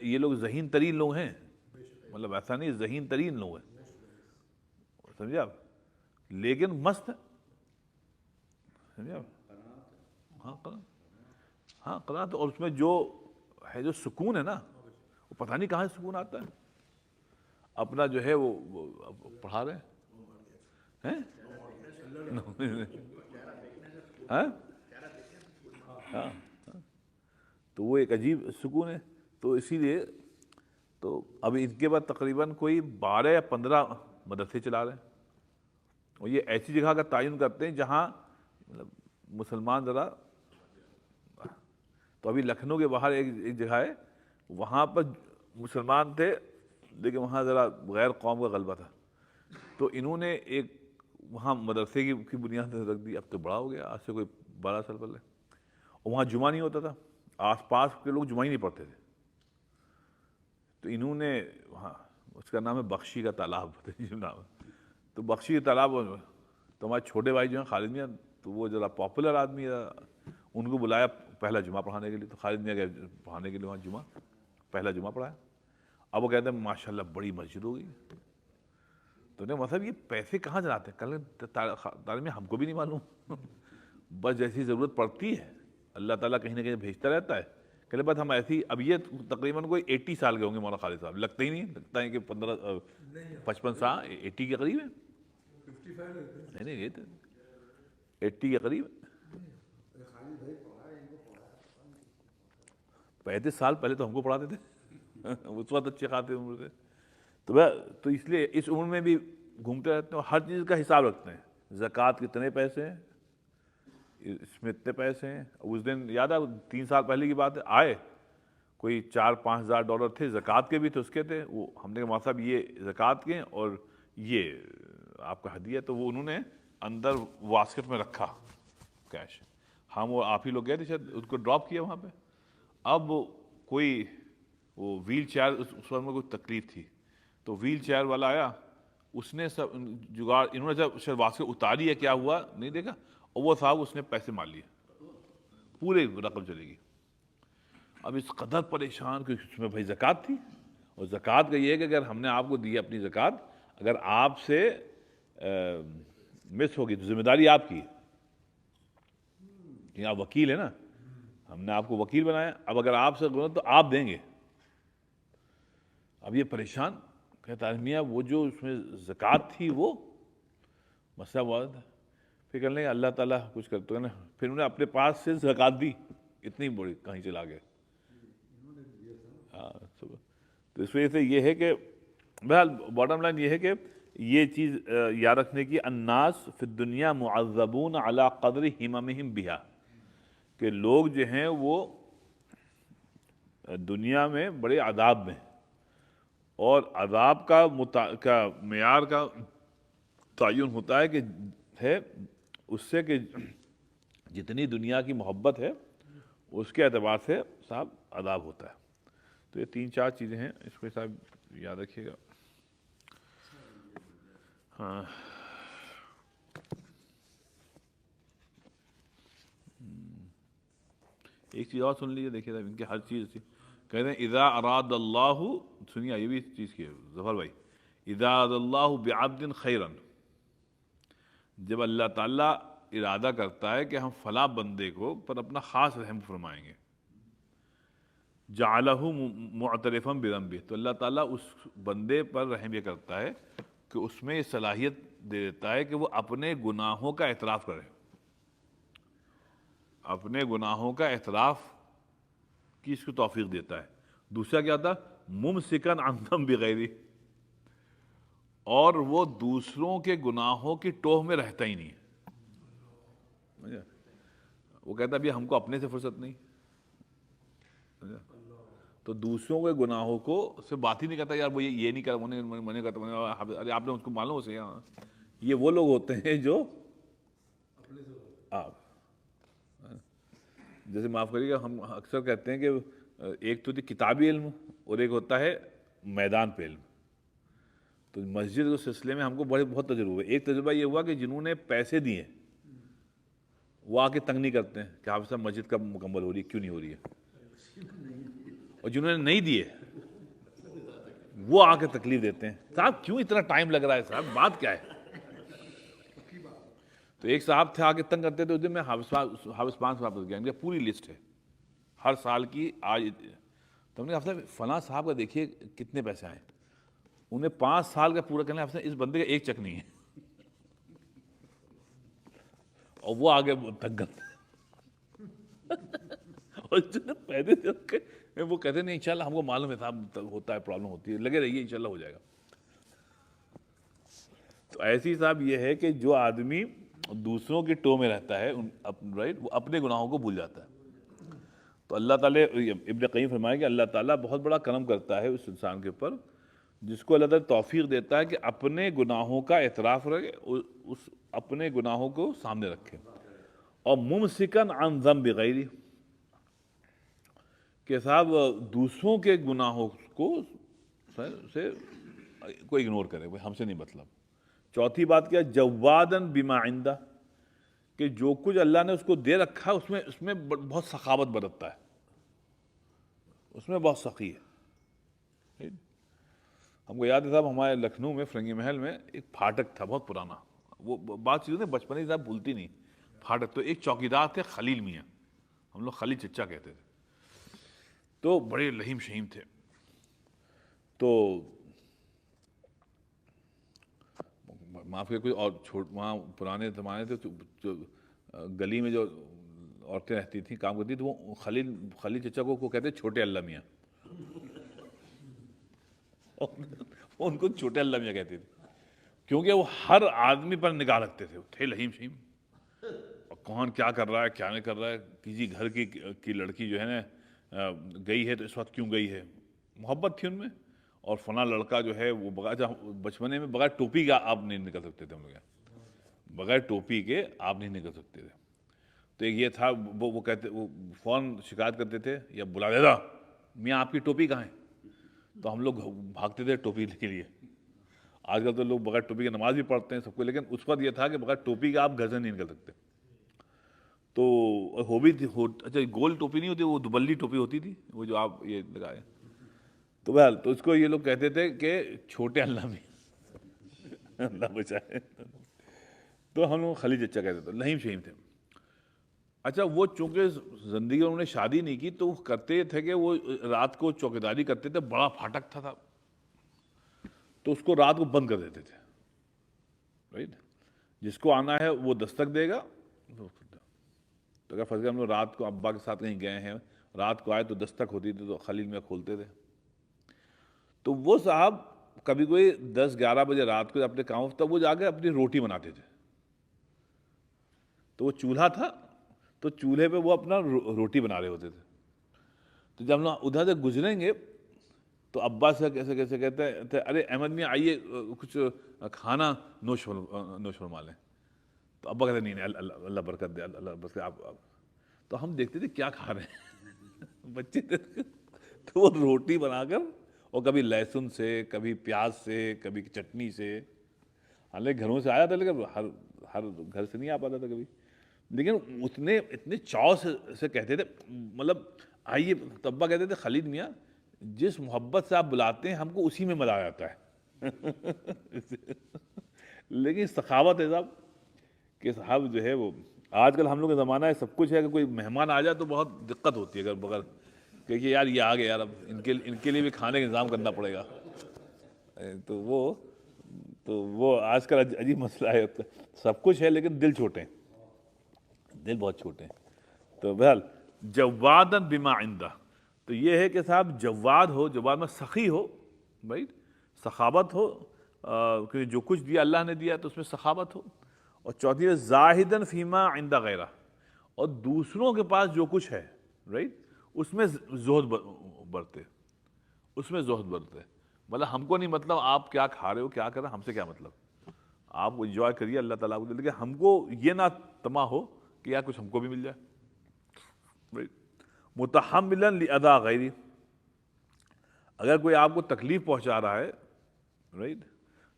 یہ لوگ ذہین ترین لوگ ہیں، مطلب ایسا نہیں ذہین ترین لوگ ہیں، سمجھے آپ، لیکن مست ہے، سمجھے آپ۔ ہاں قناعت، اور اس میں جو ہے جو سکون ہے نا، وہ پتہ نہیں کہاں سے سکون آتا ہے۔ اپنا جو ہے وہ پڑھا رہے ہیں، ہاں، تو وہ ایک عجیب سکون ہے۔ تو اسی لیے تو اب ان کے بعد تقریباً کوئی 12 یا 15 مدرسے چلا رہے ہیں، اور یہ ایسی جگہ کا تعین کرتے ہیں جہاں مسلمان ذرا، تو ابھی لکھنؤ کے باہر ایک جگہ ہے، وہاں پر مسلمان تھے لیکن وہاں ذرا غیر قوم کا غلبہ تھا، تو انہوں نے ایک وہاں مدرسے کی بنیاد رکھ دی۔ اب تو بڑا ہو گیا، آج سے کوئی 12 سال پہلے، اور وہاں جمعہ نہیں ہوتا تھا، آس پاس کے لوگ جمعہ ہی نہیں پڑھتے تھے، تو انہوں نے وہاں، اس کا نام ہے بخشی کا تالاب، تو بخشی کا تالاب، تو ہمارے چھوٹے بھائی جو ہیں خالد میاں، تو وہ ذرا پاپولر آدمی ہے، ان کو بلایا پہلا جمعہ پڑھانے کے لیے، تو خالد میاں گئے پڑھانے کے لیے وہاں پہلا جمعہ پڑھایا۔ اب وہ کہتے ہیں ماشاءاللہ بڑی مسجد ہو گئی، تو نے مطلب یہ پیسے کہاں جلاتے ہیں؟ کل تعلیم ہم کو بھی نہیں معلوم، بس جیسی ضرورت پڑتی ہے اللہ تعالیٰ کہیں نہ کہیں بھیجتا رہتا ہے. کل بات ہم ایسی، اب یہ تقریباً کوئی 80 سال کے ہوں گے مولانا خالد صاحب، لگتا ہی نہیں، لگتا ہے کہ 55 سال 80 کے قریب ہے. نہیں نہیں، یہ تو 80 کے قریب ہے. 35 سال پہلے تو ہم کو پڑھاتے تھے اس وقت اچھے خاصے عمر سے. تو اس لیے اس عمر میں بھی گھومتے رہتے ہیں، ہر چیز کا حساب رکھتے ہیں. زکوٰۃ کتنے پیسے ہیں، اس میں اتنے پیسے ہیں. اس دن یاد ہے 3 سال پہلے کی بات ہے، آئے کوئی $4-5,000 تھے، زکوٰۃ کے بھی تھے، اس کے تھے. وہ ہم نے کہا صاحب یہ زکوٰۃ کے اور یہ آپ کا ہدیہ. تو وہ انہوں نے اندر واسکٹ میں رکھا کیش. ہم وہ آپ ہی لوگ گئے تھے شاید، اس کو ڈراپ کیا وہاں پہ. اب کوئی وہ ویل چیئر، اس وقت میں کوئی تکلیف تھی تو ویل چیئر والا آیا، اس نے سب جگاڑ، انہوں نے جب شاید واسکٹ اتاری ہے کیا ہوا نہیں دیکھا، اور وہ صاحب اس نے پیسے مار لیے، پورے رقم چلے گی. اب اس قدر پریشان کہ اس میں بھائی زکوٰۃ تھی، اور زکوٰۃ کا یہ ہے کہ اگر ہم نے آپ کو دی اپنی زکوٰۃ، اگر آپ سے مس ہوگی تو ذمہ داری آپ کی ہے. آپ وکیل ہیں نا، ہم نے آپ کو وکیل بنایا، اب اگر آپ سے غلط تو آپ دیں گے. اب یہ پریشان کہتا ہے میاں وہ جو اس میں زکوٰۃ تھی وہ مسئلہ بہت ہے. پھر کہنے لگے اللہ تعالیٰ کچھ کرتے ہیں نا. پھر انہوں نے اپنے پاس سے زکوٰۃ دی، اتنی بڑی، کہیں چلا گئے. ہاں، تو اس وجہ سے یہ ہے کہ بہرحال باٹم لائن یہ ہے کہ یہ چیز یاد رکھنے کی، الناس فی الدنیا معذبون علی قدر ہممہم بہا، کہ لوگ جو ہیں وہ دنیا میں بڑے عذاب میں، اور عذاب کا معیار کا تعین ہوتا ہے کہ ہے اس سے کہ جتنی دنیا کی محبت ہے اس کے اعتبار سے صاحب عذاب ہوتا ہے. تو یہ 3-4 چیزیں ہیں، اس کو صاحب یاد رکھیے گا. ہاں ایک چیز اور سن لیجیے، دیکھیے ان کی ہر چیز تھی. کہتے ہیں اذا اراد اللہ، سنیے یہ بھی اس چیز کی ہے ظفر بھائی، اذا اراد اللہ بعبد خیرا، جب اللہ تعالیٰ ارادہ کرتا ہے کہ ہم فلاں بندے کو پر اپنا خاص رحم فرمائیں گے، جعلہ معترفا بذنبہ، تو اللہ تعالیٰ اس بندے پر رحم یہ کرتا ہے کہ اس میں یہ صلاحیت دے دیتا ہے کہ وہ اپنے گناہوں کا اعتراف کرے، اپنے گناہوں کا اعتراف کی اس کو توفیق دیتا ہے. دوسرا کیا تھا، ممسکن عن ذنب غیرہ، اور وہ دوسروں کے گناہوں کی ٹوہ میں رہتا ہی نہیں ہے. وہ کہتا ہے ہم کو اپنے سے فرصت نہیں، تو دوسروں کے گناہوں کو سے بات ہی نہیں کرتا. یار وہ یہ نہیں کرتا، میں نے کرتا، ارے آپ نے اس کو معلوم ہو سے. یہ وہ لوگ ہوتے ہیں جو آپ جیسے معاف کریے گا، ہم اکثر کہتے ہیں کہ ایک تو کتابی علم اور ایک ہوتا ہے میدان پہ علم. تو مسجد کے سلسلے میں ہم کو بہت تجربہ ہے. ایک تجربہ یہ ہوا کہ جنہوں نے پیسے دیے وہ آ کے تنگ نہیں کرتے ہیں کہ حافظ صاحب مسجد کب مکمل ہو رہی ہے، کیوں نہیں ہو رہی ہے. اور جنہوں نے نہیں دیے وہ آ کے تکلیف دیتے ہیں، صاحب کیوں اتنا ٹائم لگ رہا ہے، صاحب بات کیا ہے. تو ایک صاحب تھے آ کے تنگ کرتے تھے. اس دن میں حافظ 5 سے واپس گیا، ان کی پوری لسٹ ہے ہر سال کی. آج تو ہم نے حافظ فلاں صاحب کا دیکھیے کتنے پیسے آئے، انہیں 5 سال کا پورا کرنا. حافظ اس بندے کا ایک چک نہیں ہے، اور وہ آگے تنگ کرتے. اور پیسے دے وہ کہتے نہیں انشاءاللہ ہم کو معلوم ہے صاحب ہوتا ہے، پرابلم ہوتی ہے، لگے رہیے انشاءاللہ ہو جائے گا. تو ایسی صاحب یہ ہے کہ جو آدمی دوسروں کی ٹو میں رہتا ہے رائٹ، وہ اپنے گناہوں کو بھول جاتا ہے. تو اللہ تعالیٰ، ابن قیم فرمایا کہ اللہ تعالیٰ بہت بڑا کرم کرتا ہے اس انسان کے اوپر جس کو اللہ تعالیٰ توفیق دیتا ہے کہ اپنے گناہوں کا اعتراف رکھے، اس اپنے گناہوں کو سامنے رکھے. اور ممسکن عن ذنب غیرہ، کہ صاحب دوسروں کے گناہوں کو سے کوئی اگنور کرے، ہم سے نہیں مطلب. چوتھی بات کیا، جوادن بما عندہ، کہ جو کچھ اللہ نے اس کو دے رکھا اس میں بہت سخاوت برتتا ہے، اس میں بہت سخی ہے. ہم کو یاد ہے صاحب ہمارے لکھنؤ میں فرنگی محل میں ایک پھاٹک تھا بہت پرانا، وہ بات چیزیں بچپن صاحب بھولتی نہیں. پھاٹک تو ایک چوکیدار تھے خلیل میاں، ہم لوگ خلیل چچا کہتے تھے، تو بڑے لہیم شہیم تھے. تو معاف کر کوئی اور وہاں پرانے زمانے تھے جو گلی میں جو عورتیں رہتی تھیں کام کرتی تھیں، وہ خلیل چچا کو کہتے چھوٹے اللہ میاں. ان کو چھوٹے اللہ میاں کہتے تھے کیونکہ وہ ہر آدمی پر نگاہ رکھتے تھے، تھے لہیم شہیم. اور کون کیا کر رہا ہے کیا نہیں کر رہا ہے، کسی گھر کی لڑکی جو ہے نا گئی ہے تو اس وقت کیوں گئی ہے، محبت تھی ان میں. اور فلاں لڑکا جو ہے وہ بچپنے میں بغیر ٹوپی کا آپ نہیں نکل سکتے تھے، ہم لوگ بغیر ٹوپی کے آپ نہیں نکل سکتے تھے. تو ایک یہ تھا وہ کہتے وہ فون شکایت کرتے تھے یا بلا دیتا میاں آپ کی ٹوپی کہاں ہے، تو ہم لوگ بھاگتے تھے ٹوپی کے لیے. آج کل تو لوگ بغیر ٹوپی کے نماز بھی پڑھتے ہیں سب کو، لیکن اس وقت یہ تھا کہ بغیر ٹوپی کے آپ گھر سے نہیں نکل سکتے. تو ہو بھی تھی اچھا گول ٹوپی نہیں ہوتی، وہ دبلی ٹوپی ہوتی تھی وہ جو آپ یہ لگائے. تو بہرحال تو اس کو یہ لوگ کہتے تھے کہ چھوٹے اللہ میں اللہ بچائے. تو ہم لوگ خلیل چچا کہتے تھے، لہیم شہیم تھے. اچھا وہ چونکہ زندگی میں انہوں نے شادی نہیں کی تو وہ کرتے تھے کہ وہ رات کو چوکیداری کرتے تھے. بڑا پھاٹک تھا تو اس کو رات کو بند کر دیتے تھے، رائٹ. جس کو آنا ہے وہ دستک دے گا. تو اگر فرض ہم لوگ رات کو ابا کے ساتھ کہیں گئے ہیں، رات کو آئے تو دستک ہوتی تھی تو خلیل میں کھولتے تھے. تو وہ صاحب کبھی کوئی 10-11 بجے رات کو اپنے کام تب وہ جا کے اپنی روٹی بناتے تھے. تو وہ چولہا تھا تو چولہے پہ وہ اپنا روٹی بنا رہے ہوتے تھے. تو جب ہم لوگ ادھر سے گزریں گے تو ابا سے کیسے کہتے تھے ارے احمد میاں آئیے کچھ کھانا نوش فرما لیں. تو ابا کہتے نہیں اللہ برکت دے اللہ برکت آپ. تو ہم دیکھتے تھے کیا کھا رہے ہیں بچے تھے. تو وہ روٹی بنا کر اور کبھی لہسن سے کبھی پیاز سے کبھی چٹنی سے، حالانکہ گھروں سے آیا تھا لیکن ہر گھر سے نہیں آ پاتا تھا کبھی، لیکن اتنے چاؤ سے کہتے تھے. مطلب آئیے ابا کہتے تھے خلیل میاں جس محبت سے آپ بلاتے ہیں ہم کو اسی میں مزہ آ جاتا ہے. لیکن سخاوت ہے صاحب کہ صاحب جو ہے وہ آج کل ہم لوگ کا زمانہ ہے سب کچھ ہے کہ کوئی مہمان آ جائے تو بہت دقت ہوتی ہے اگر بغیر کہ یار یہ آ گئے یار اب ان کے لیے بھی کھانے کا انتظام کرنا پڑے گا. تو وہ آج کل عجیب مسئلہ ہے، سب کچھ ہے لیکن دل چھوٹے ہیں، دل بہت چھوٹے ہیں. تو بہرحال جوادن بما عندہ، تو یہ ہے کہ صاحب جواد ہو، جواد میں سخی ہو، بھائی سخاوت ہو کہ جو کچھ دیا اللہ نے دیا تو اس میں سخاوت ہو. اور چوتھی ہے زاہدن فیما عند غیرہ، اور دوسروں کے پاس جو کچھ ہے رائٹ اس میں زہد برتے، اس میں زہد برتے. مطلب ہم کو نہیں مطلب آپ کیا کھا رہے ہو کیا کر رہے ہم سے کیا مطلب، آپ انجوائے کریے اللہ تعالیٰ کو، لیکن ہم کو یہ نہ طمع ہو کہ یار کچھ ہم کو بھی مل جائے. متحملا لاذی غیری، اگر کوئی آپ کو تکلیف پہنچا رہا ہے رائٹ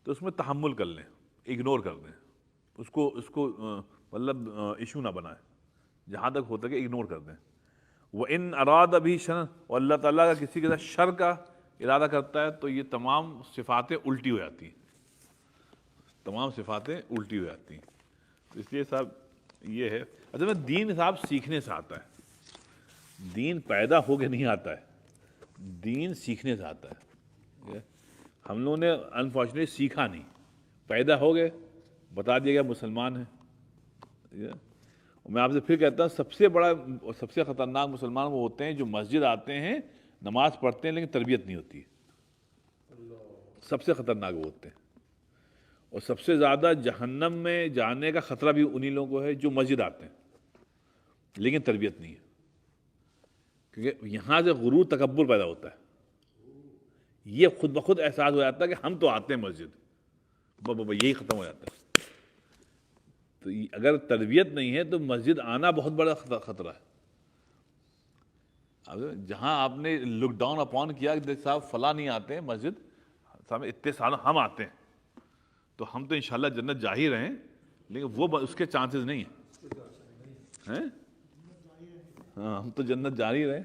تو اس میں تحمل کر لیں، اگنور کر دیں اس کو مطلب ایشو نہ بنائیں، جہاں تک ہوتا کہ اگنور کر دیں. وَإِنْ أَرَادَ بِهِ شَرًّا، اور اللہ تعالیٰ کا کسی کے ساتھ شر کا ارادہ کرتا ہے تو یہ تمام صفاتیں الٹی ہو جاتی ہیں، تمام صفاتیں الٹی ہو جاتی ہیں. تو اس لیے صاحب یہ ہے. اصل میں دین صاحب سیکھنے سے آتا ہے، دین پیدا ہو کے نہیں آتا ہے، دین سیکھنے سے آتا ہے. ہم لوگوں نے انفارچونیٹلی سیکھا نہیں، پیدا ہو گئے بتا دیا گیا مسلمان ہیں. میں آپ سے پھر کہتا ہوں سب سے بڑا اور سب سے خطرناک مسلمان وہ ہوتے ہیں جو مسجد آتے ہیں نماز پڑھتے ہیں لیکن تربیت نہیں ہوتی. سب سے خطرناک وہ ہوتے ہیں. اور سب سے زیادہ جہنم میں جانے کا خطرہ بھی انہی لوگوں کو ہے جو مسجد آتے ہیں لیکن تربیت نہیں ہے، کیونکہ یہاں سے غرور تکبر پیدا ہوتا ہے. یہ خود بخود احساس ہو جاتا ہے کہ ہم تو آتے ہیں مسجد، یہی ختم ہو جاتا ہے. تو اگر تربیت نہیں ہے تو مسجد آنا بہت بڑا خطرہ ہے. جہاں آپ نے لک ڈاؤن اپون کیا کہ صاحب فلاں نہیں آتے ہیں مسجد، صاحب اتنے سال ہم آتے ہیں تو ہم تو انشاءاللہ جنت جا ہی رہے ہیں، لیکن وہ اس کے چانسز نہیں ہیں. ہاں ہم تو جنت جا ہی رہے ہیں.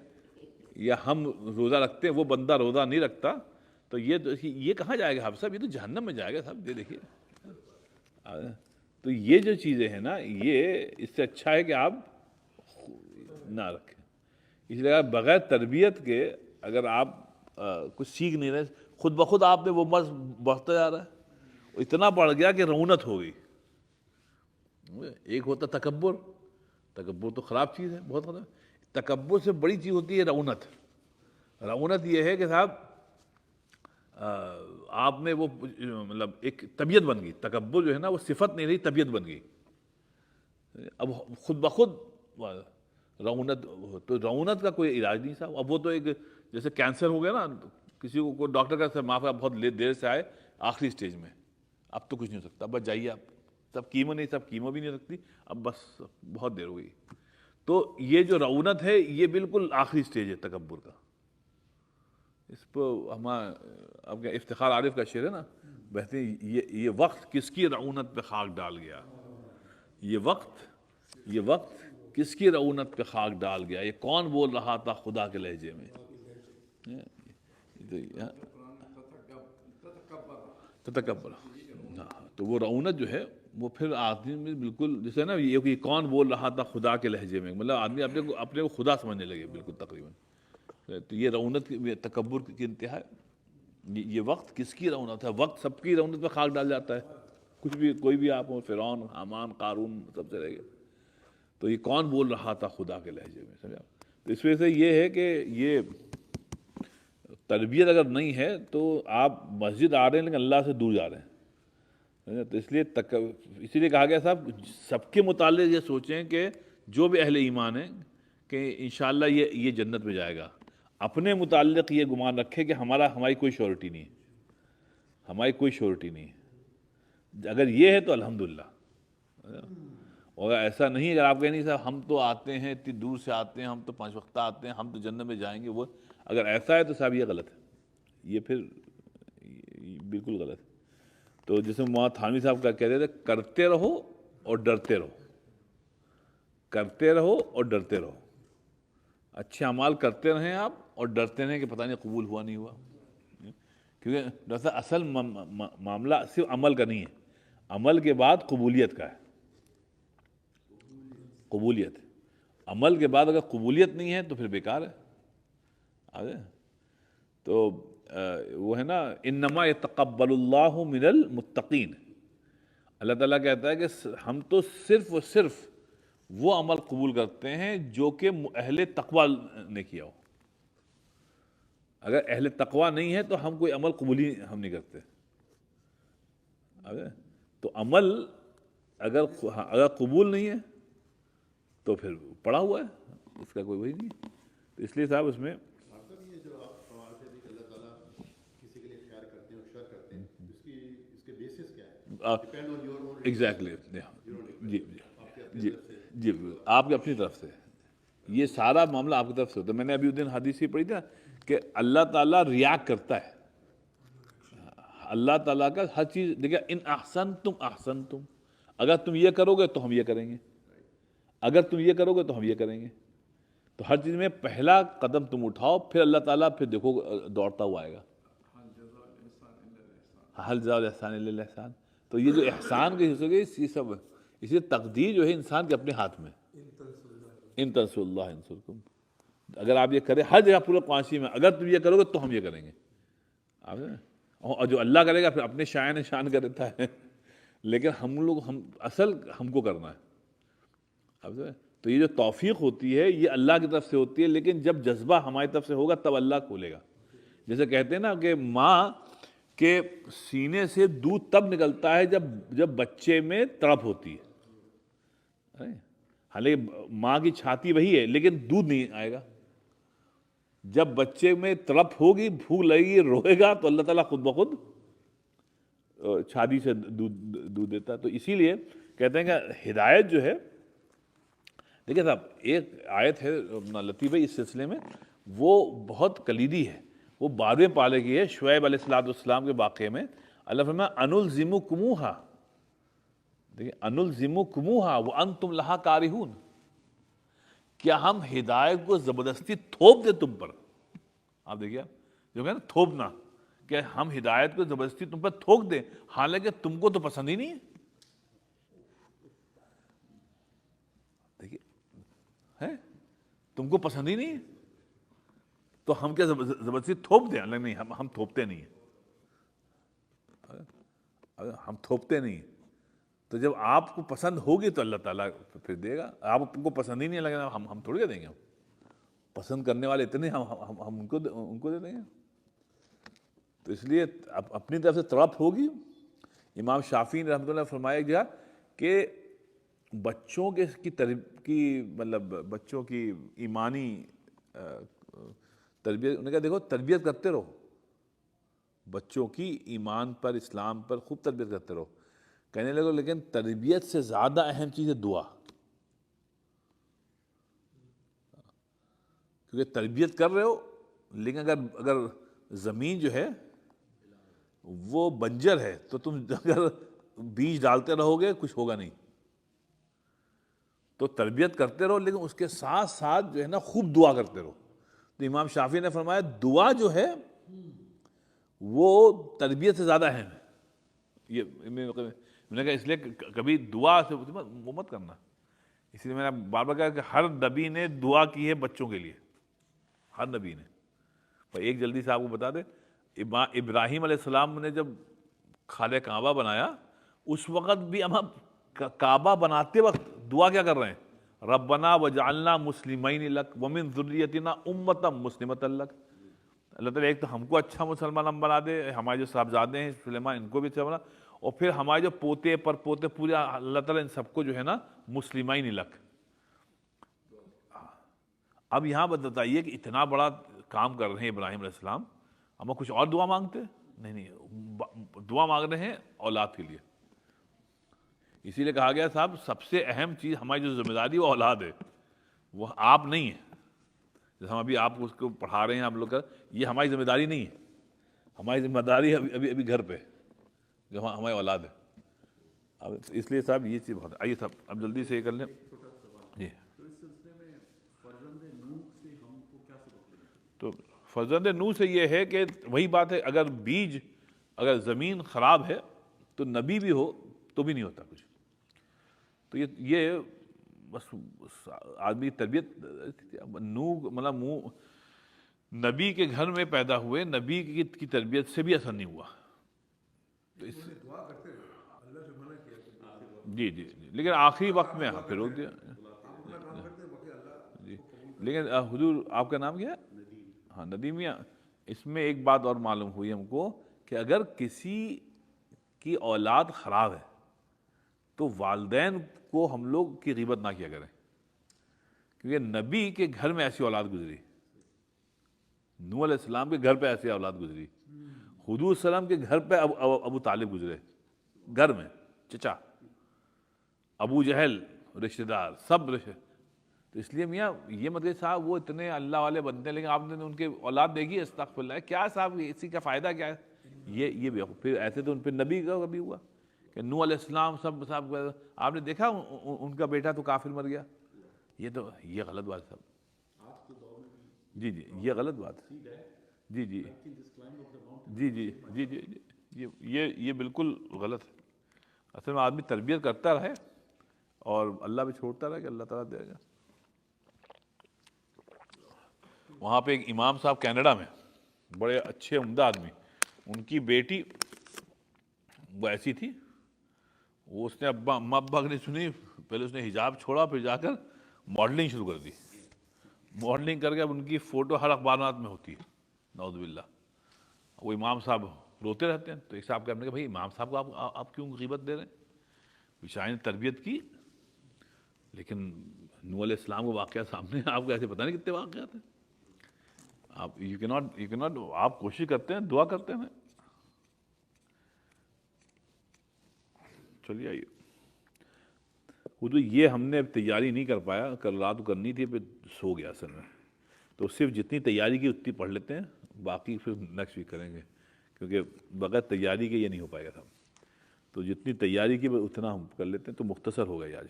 یا ہم روزہ رکھتے ہیں وہ بندہ روزہ نہیں رکھتا تو یہ کہاں جائے گا صاحب؟ یہ تو جہنم میں جائے گا صاحب. یہ دیکھیے تو یہ جو چیزیں ہیں نا، یہ اس سے اچھا ہے کہ آپ نہ رکھیں. اس لیے بغیر تربیت کے اگر آپ کچھ سیکھ نہیں رہے، خود بخود آپ میں وہ مرض بڑھتا جا رہا ہے، اتنا بڑھ گیا کہ رعونت ہو گئی. ایک ہوتا تکبر، تکبر تو خراب چیز ہے، بہت خراب. تکبر سے بڑی چیز ہوتی ہے رعونت. رعونت یہ ہے کہ صاحب آپ میں وہ مطلب ایک طبیعت بن گئی. تکبر جو ہے نا وہ صفت نہیں رہی، طبیعت بن گئی. اب خود بخود رعونت، تو رعونت کا کوئی علاج نہیں صاحب. اب وہ تو ایک جیسے کینسر ہو گیا نا، کسی کو کوئی ڈاکٹر کا معاف ہے بہت دیر سے آئے آخری سٹیج میں، اب تو کچھ نہیں ہو سکتا، بس جائیے آپ. سب کیمو نہیں، سب کیمو بھی نہیں سکتی، اب بس بہت دیر ہو گئی. تو یہ جو رعونت ہے یہ بالکل آخری سٹیج ہے تکبر کا. اس پہ ہمارا اب کیا افتخار عارف کا شعر ہے نا، بہترین، یہ وقت کس کی رعونت پہ خاک ڈال گیا. یہ وقت کس کی رعونت پہ خاک ڈال گیا. یہ کون بول رہا تھا خدا کے لہجے میں. تکبر. تو وہ رعونت جو ہے وہ پھر آدمی میں بالکل جیسے نا یہ کہ کون بول رہا تھا خدا کے لہجے میں، مطلب آدمی اپنے کو خدا سمجھنے لگے بالکل تقریباً. تو یہ رعونت تکبر کی انتہا ہے. یہ وقت کس کی رعونت ہے؟ وقت سب کی رعونت پہ خاک ڈال جاتا ہے. کچھ بھی کوئی بھی آپ ہو، فرعون، حامان، قارون، سب سے رہ گئے. تو یہ کون بول رہا تھا خدا کے لہجے میں، سمجھا. تو اس وجہ سے یہ ہے کہ یہ تربیت اگر نہیں ہے تو آپ مسجد آ رہے ہیں لیکن اللہ سے دور جا رہے ہیں. تو اس لیے کہا گیا صاحب سب کے متعلق یہ سوچیں کہ جو بھی اہل ایمان ہیں کہ انشاءاللہ یہ جنت میں جائے گا. اپنے متعلق یہ گمان رکھے کہ ہماری کوئی شیورٹی نہیں ہے، ہماری کوئی شیورٹی نہیں ہے. اگر یہ ہے تو الحمدللہ. اور ایسا نہیں، اگر آپ کہیں نہیں صاحب ہم تو آتے ہیں اتنی دور سے آتے ہیں، ہم تو 5 وقتہ آتے ہیں، ہم تو جنت میں جائیں گے، وہ اگر ایسا ہے تو صاحب یہ غلط ہے. یہ پھر بالکل غلط ہے. تو جیسے مولانا تھانوی صاحب کا کہتے تھے، کرتے رہو اور ڈرتے رہو، کرتے رہو اور ڈرتے رہو. اچھے اعمال کرتے رہیں آپ اور ڈرتے رہیں کہ پتہ نہیں قبول ہوا نہیں ہوا. کیونکہ دراصل اصل معاملہ صرف عمل کا نہیں ہے، عمل کے بعد قبولیت کا ہے. قبولیت، عمل کے بعد اگر قبولیت نہیں ہے تو پھر بیکار ہے. تو وہ ہے نا انما یتقبل اللہ من المتقین. اللہ تعالیٰ کہتا ہے کہ ہم تو صرف اور صرف وہ عمل قبول کرتے ہیں جو کہ اہل تقوی نے کیا ہو. اگر اہل تقوی نہیں ہے تو ہم کوئی عمل قبول ہی ہم نہیں کرتے. تو عمل اگر قبول نہیں ہے تو پھر پڑا ہوا ہے، اس کا کوئی وہی نہیں. تو اس لیے صاحب اس میں ایگزیکٹلی جی جی جی آپ کی اپنی طرف سے یہ سارا معاملہ آپ کی طرف سے ہوتا ہے. میں نے ابھی اس دن حدیث ہی پڑھی تھی نا کہ اللہ تعالیٰ ریاکٹ کرتا ہے. اللہ تعالیٰ کا ہر چیز دیکھیں، ان احسنتم، اگر تم یہ کرو گے تو ہم یہ کریں گے، اگر تم یہ کرو گے تو ہم یہ کریں گے. تو ہر چیز میں پہلا قدم تم اٹھاؤ، پھر اللہ تعالیٰ پھر دیکھو دوڑتا ہوا آئے گا. حل جزاء الاحسان الا الاحسان. تو یہ جو احسان کے حصے گئے یہ سب، اس لیے تقدیر جو ہے انسان کے اپنے ہاتھ میں. ان تنصروا اللہ ینصرکم، اگر آپ یہ کریں ہر جگہ پورے قرآن میں اگر تم یہ کرو گے تو ہم یہ کریں گے. اور جو اللہ کرے گا پھر اپنے شان کا دیتا ہے، لیکن ہم اصل ہم کو کرنا ہے. تو یہ جو توفیق ہوتی ہے یہ اللہ کی طرف سے ہوتی ہے، لیکن جب جذبہ ہماری طرف سے ہوگا تب اللہ کھولے گا. جیسے کہتے ہیں نا کہ ماں کے سینے سے دودھ تب نکلتا ہے جب بچے میں تڑپ ہوتی ہے. حالانکہ ماں کی چھاتی وہی ہے لیکن دودھ نہیں آئے گا. جب بچے میں تڑپ ہوگی، بھوک لگے گی، روئے گا، تو اللہ تعالیٰ خود بخود چھاتی سے دودھ دیتا ہے. تو اسی لیے کہتے ہیں کہ ہدایت جو ہے، دیکھیں صاحب ایک آیت ہے لطیف بھائی اس سلسلے میں، وہ بہت کلیدی ہے، وہ بعد میں پالے گئی ہے. شعیب علیہ السلام کے واقعے میں اللہ فرمایا انلزمکموہا، دیکھیں انلزمکموہا وانتم لہا کارہون، کیا ہم ہدایت کو زبردستی تھوپ دیں تم پر. آپ دیکھیے جو کہ نا تھوپنا، کہ ہم ہدایت کو زبردستی تم پر تھوک دیں حالانکہ تم کو تو پسند ہی نہیں ہے. دیکھیے ہے تم کو پسند ہی نہیں ہے تو ہم کیا زبردستی تھوپ دیں؟ نہیں ہم تھوپتے نہیں ہیں. ہم تھوپتے نہیں. تو جب آپ کو پسند ہوگی تو اللہ تعالیٰ پھر دے گا. آپ کو پسند ہی نہیں لگے ہم تھوڑی دیں گے. ہم پسند کرنے والے اتنے ہم ان کو دے دیں گے. تو اس لیے اپنی طرف سے تڑپ ہوگی. امام شافعی نے رحمۃ اللہ فرمایا گیا کہ بچوں کی مطلب بچوں کی ایمانی تربیت، انہوں نے کہا دیکھو تربیت کرتے رہو بچوں کی، ایمان پر اسلام پر خوب تربیت کرتے رہو. کہنے لگو لیکن تربیت سے زیادہ اہم چیز ہے دعا. کیونکہ تربیت کر رہے ہو لیکن اگر زمین جو ہے وہ بنجر ہے تو تم اگر بیج ڈالتے رہو گے کچھ ہوگا نہیں. تو تربیت کرتے رہو لیکن اس کے ساتھ ساتھ جو ہے نا خوب دعا کرتے رہو. تو امام شافعی نے فرمایا دعا جو ہے وہ تربیت سے زیادہ اہم ہے. یہ میں نے کہا اس لیے کبھی دعا سے وہ مت کرنا. اس لیے میں نے بار بار کہا کہ ہر نبی نے دعا کی ہے بچوں کے لیے، ہر نبی نے. پر ایک جلدی سے آپ کو بتا دیں، ابراہیم علیہ السلام نے جب خانہ کعبہ بنایا اس وقت بھی ہم کعبہ بناتے وقت دعا کیا کر رہے ہیں؟ ربنا وجعلنا مسلمین لک ومن ذریتنا امۃ مسلمۃ لک. اللہ تعالیٰ ایک تو ہم کو اچھا مسلمان ہم بنا دے، ہمارے جو صاحبزادے ہیں سلیمان ان کو بھی اچھا بنا، اور پھر ہمارے جو پوتے پر پوتے پورے اللہ تعالیٰ ان سب کو جو ہے نا مسلمین لک. اب یہاں بتائیے کہ اتنا بڑا کام کر رہے ہیں ابراہیم علیہ السلام، ہم کچھ اور دعا مانگتے؟ نہیں، دعا مانگ رہے ہیں اولاد کے لیے. اسی لیے کہا گیا صاحب سب سے اہم چیز ہماری جو ذمہ داری وہ اولاد ہے، وہ آپ نہیں ہے. جیسے ہم ابھی آپ کو اس کو پڑھا رہے ہیں آپ لوگ کا، یہ ہماری ذمہ داری نہیں ہے. ہماری ذمہ داری ابھی گھر پہ جو ہماری اولاد ہے. اب اس لیے صاحب یہ چیز بہت. آئیے صاحب اب جلدی سے یہ کر لیں. جی تو فرزند نوح سے یہ ہے کہ وہی بات ہے، اگر بیج اگر زمین خراب ہے تو نبی بھی ہو تو بھی نہیں ہوتا کچھ. تو یہ بس آدمی تربیت نوح مطلب نبی کے گھر میں پیدا ہوئے، نبی کی تربیت سے بھی اثر نہیں ہوا. تو اس جی جی لیکن آخری وقت میں پھر روک دیا. جی لیکن حضور آپ کا نام کیا ہے؟ ہاں ندیم میاں. اس میں ایک بات اور معلوم ہوئی ہم کو کہ اگر کسی کی اولاد خراب ہے تو والدین کو ہم لوگ کی غیبت نہ کیا کریں، کیونکہ نبی کے گھر میں ایسی اولاد گزری، نوح علیہ السلام کے گھر پہ ایسی اولاد گزری، حضور صلی اللہ علیہ وسلم کے گھر پہ ابو طالب گزرے، گھر میں چچا، ابو جہل رشتہ دار سب رشتہ. تو اس لیے میاں یہ مت کہ صاحب وہ اتنے اللہ والے بنتے ہیں لیکن آپ نے ان کے اولاد دیکھی استغفر اللہ، کیا صاحب اسی کا فائدہ کیا ہے؟ یہ بھی پھر ایسے تو ان پہ نبی کا بھی ہوا کہ نوح علیہ السلام سب صاحب آپ نے دیکھا ان کا بیٹا تو کافر مر گیا. یہ غلط بات صاحب. جی جی یہ غلط بات ہے. جی جی جی جی جی جی یہ بالکل غلط ہے. اصل میں آدمی تربیت کرتا رہے اور اللہ بھی چھوڑتا رہے کہ اللہ تعالیٰ دے گا. وہاں پہ ایک امام صاحب کینیڈا میں بڑے اچھے عمدہ آدمی، ان کی بیٹی وہ ایسی تھی، وہ اس نے اماں ابا کی نہیں سنی، پہلے اس نے حجاب چھوڑا پھر جا کر ماڈلنگ شروع کر دی. ماڈلنگ کر کے اب ان کی فوٹو ہر اخبارات میں ہوتی ہے، نعوذ باللہ. وہ امام صاحب روتے رہتے ہیں. تو ایک صاحب کہنے کہ بھائی امام صاحب کو آپ کیوں غیبت دے رہے ہیں؟ بیچارے نے تربیت کی، لیکن نوح علیہ السلام کو واقعات سامنے آپ کو ایسے پتہ نہیں کتنے واقعات ہیں. آپ یو کی ناٹ آپ کوشش کرتے ہیں، دعا کرتے ہیں. چلیے آئیے. حضور یہ ہم نے تیاری نہیں کر پایا، کل رات کو کرنی تھی پھر سو گیا اصل میں. تو صرف جتنی تیاری کی اتنی پڑھ لیتے ہیں، باقی پھر نیکسٹ ویک کریں گے، کیونکہ بغیر تیاری کے یہ نہیں ہو پائے گا صاحب. تو جتنی تیاری کی اتنا ہم کر لیتے ہیں تو مختصر ہو گئی آج.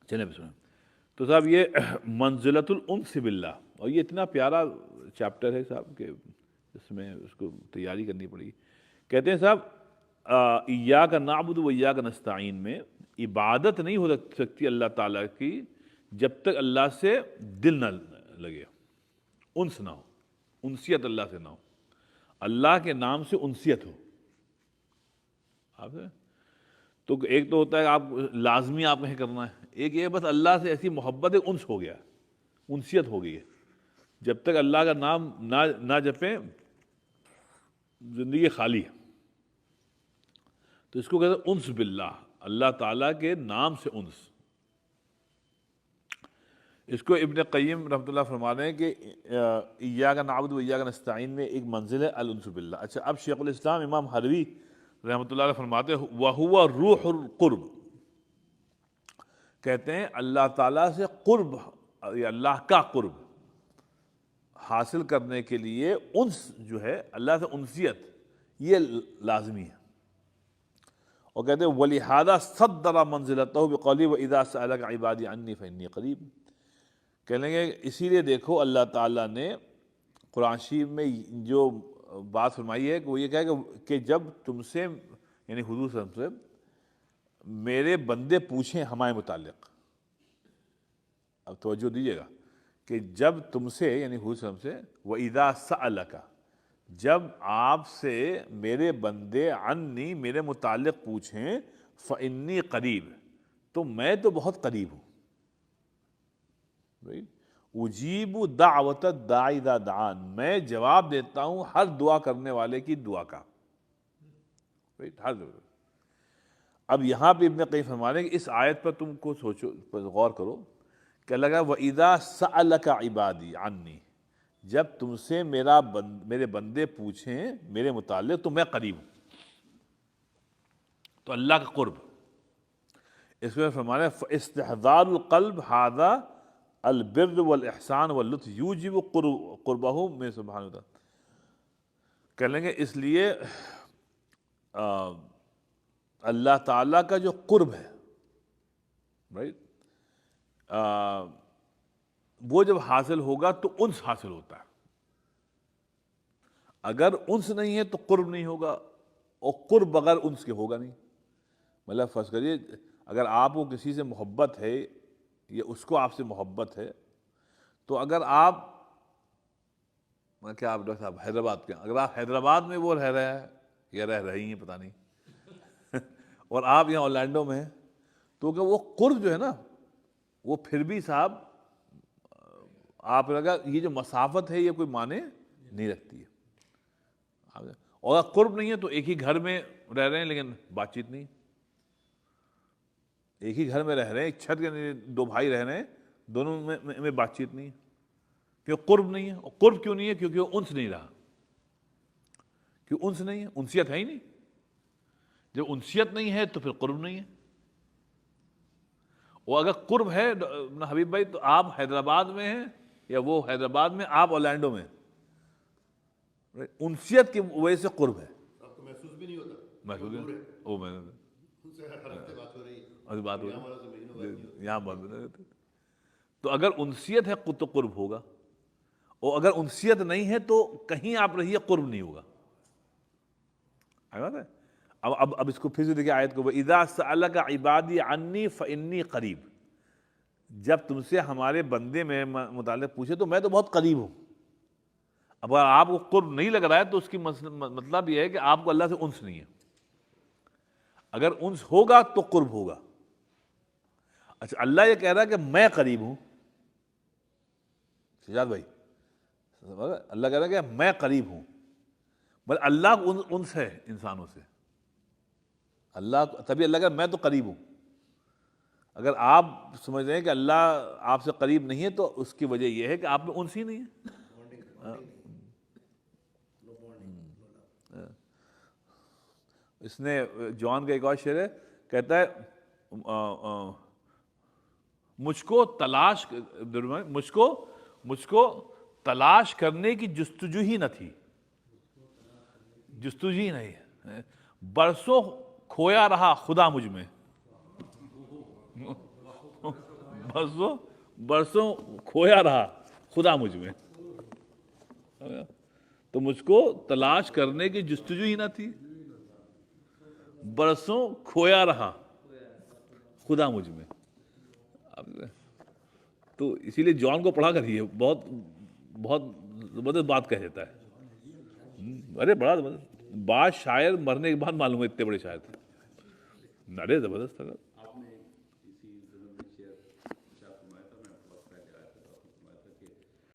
چلیں سنیں. تو صاحب یہ منزلۃ الانس باللہ، اور یہ اتنا پیارا چیپٹر ہے صاحب کہ اس میں اس کو تیاری کرنی پڑے گی. کہتے ہیں صاحب ایاک نعبد و ایاک نستعین میں عبادت نہیں ہو سکتی اللہ تعالیٰ کی جب تک اللہ سے دل نہ لگے, انس نہ ہو, انسیت اللہ سے نہ ہو, اللہ کے نام سے انسیت ہو. آپ تو ایک تو ہوتا ہے آپ لازمی آپ کہیں کرنا ہے, ایک یہ بس اللہ سے ایسی محبت انس ہو گیا, انسیت ہو گئی ہے. جب تک اللہ کا نام نہ جپیں زندگی خالی ہے. تو اس کو کہتے ہیں انس باللہ, اللہ تعالیٰ کے نام سے انس. اس کو ابن قیم رحمۃ اللہ فرماتے ہیں کہ ایاک نعبد و ایاک نستعین میں ایک منزل ہے الانس باللہ. اچھا, اب شیخ الاسلام امام حروی رحمۃ اللہ علیہ فرماتے ہیں وَهُوَ روح القرب, کہتے ہیں اللہ تعالیٰ سے قرب یا اللہ کا قرب حاصل کرنے کے لیے انس جو ہے, اللہ سے انسیت, یہ لازمی ہے. اور کہتے ہیں وَلِهَذَا صَدَّرَ مَنزِلَتَهُ بِقَوْلِهِ وَإِذَا سَأَلَكَ عِبَادِي عَنِّي فَإِنِّي قَرِيبٌ. کہنے گے اسی لیے دیکھو اللہ تعالیٰ نے قرآن شریف میں جو بات فرمائی ہے کہ وہ یہ کہا کہ جب تم سے یعنی حضور صلی اللہ علیہ وسلم سے میرے بندے پوچھیں ہمارے متعلق, اب توجہ دیجیے گا کہ جب تم سے یعنی حضور صلی اللہ علیہ وسلم سے وَإِذَا سَأَلَكَ, جب آپ سے میرے بندے عنی میرے متعلق پوچھیں فَإِنِّي قریب, تو میں تو بہت قریب ہوں. اجیب دعوت الداعی اذا دعان, میں جواب دیتا ہوں ہر دعا کرنے والے کی دعا کا. اب یہاں پہ ابن قیم فرما رہے ہیں کہ اس آیت پر تم کو سوچو, غور کرو کہ اللہ کہا وَإِذَا سَأَلَكَ عِبَادِي عَنِّي, جب تم سے میرے بندے پوچھیں میرے متعلق تو میں قریب ہوں. تو اللہ کا قرب, اس میں فرما رہے ہیں استحضار القلب هذا البر والاحسان واللطف یوجب قربہ میں سبحانہ وتعالی. کہہ لیں گے اس لیے اللہ تعالیٰ کا جو قرب ہے رائٹ, وہ جب حاصل ہوگا تو انس حاصل ہوتا ہے. اگر انس نہیں ہے تو قرب نہیں ہوگا, اور قرب بغیر انس کے ہوگا نہیں. مطلب فرض کریے اگر آپ کو کسی سے محبت ہے یا اس کو آپ سے محبت ہے, تو اگر آپ کیا آپ ڈاکٹر صاحب حیدرآباد کے, اگر آپ حیدرآباد میں وہ رہ رہے ہیں یا رہ رہی ہیں پتہ نہیں اور آپ یہاں اورلینڈو میں ہیں, تو کہ وہ قرب جو ہے نا وہ پھر بھی صاحب آپ لگا یہ جو مسافت ہے یہ کوئی معنی نہیں رکھتی ہے. اور اگر قرب نہیں ہے تو ایک ہی گھر میں رہ رہے ہیں لیکن بات چیت نہیں, ایک ہی گھر میں رہ رہے ہیں, ایک چھت کے نیچے دو بھائی رہ رہے ہیں, دونوں میں بات چیت نہیں ہے, کیوں قرب نہیں ہے. اور قرب کیوں نہیں ہے؟ کیونکہ وہ انس نہیں رہا, کیوں انس نہیں ہے, انسیت ہے ہی نہیں. جب انسیت نہیں ہے تو پھر قرب نہیں ہے. اور اگر قرب ہے حبیب بھائی تو آپ حیدرآباد میں ہیں یا وہ حیدرآباد میں, آپ اورلینڈو میں, انسیت کی وجہ سے قرب ہے. اب تو محسوس بھی نہیں ہوتا, محسوس ہے وہ میں بات ہو رہی اور بات ہو رہی یہاں بات ہو. تو اگر انسیت ہے تو قرب ہوگا, اور اگر انسیت نہیں ہے تو کہیں آپ رہیے قرب نہیں ہوگا. اب اس کو پھر سے دیکھیں آیت کو, وَإِذَا سَأَلَكَ عِبَادِي عَنِّي فَإِنِّي قَرِيب, جب تم سے ہمارے بندے میں متعلق پوچھے تو میں تو بہت قریب ہوں. اب اگر آپ کو قرب نہیں لگ رہا ہے تو اس کی مطلب یہ ہے کہ آپ کو اللہ سے انس نہیں ہے. اگر انس ہوگا تو قرب ہوگا. اچھا, اللہ یہ کہہ رہا ہے کہ میں قریب ہوں, شجاعت بھائی اللہ کہہ رہا ہے کہ میں قریب ہوں, بس اللہ کو انس ہے انسانوں سے. اللہ تبھی اللہ کہہ رہا ہے میں تو قریب ہوں. اگر آپ سمجھ رہے ہیں کہ اللہ آپ سے قریب نہیں ہے تو اس کی وجہ یہ ہے کہ آپ میں انس ہی نہیں ہے. اس نے جوان کا ایک اور شعر ہے, کہتا ہے مجھ کو تلاش کرنے کی جستجو ہی نہ تھی, جستجو ہی نہیں, برسوں کھویا رہا خدا مجھ میں, برسوں کھویا رہا خدا مجھ میں. تو مجھ کو تلاش کرنے کی جستجو ہی نہ تھی، برسوں کھویا رہا خدا مجھ میں. تو اسی لیے جان کو پڑھا کریے، بہت بہت زبردست بات کہہ دیتا ہے. ارے بڑا زبردست بات، شاعر مرنے کے بعد معلوم ہے اتنے بڑے شاعر تھے. ارے زبردست تھا. آپ نے اسی ضمن میں شعر ارشاد فرمایا تھا، میں بہت پہلے آیا تھا، آپ نے فرمایا تھا کہ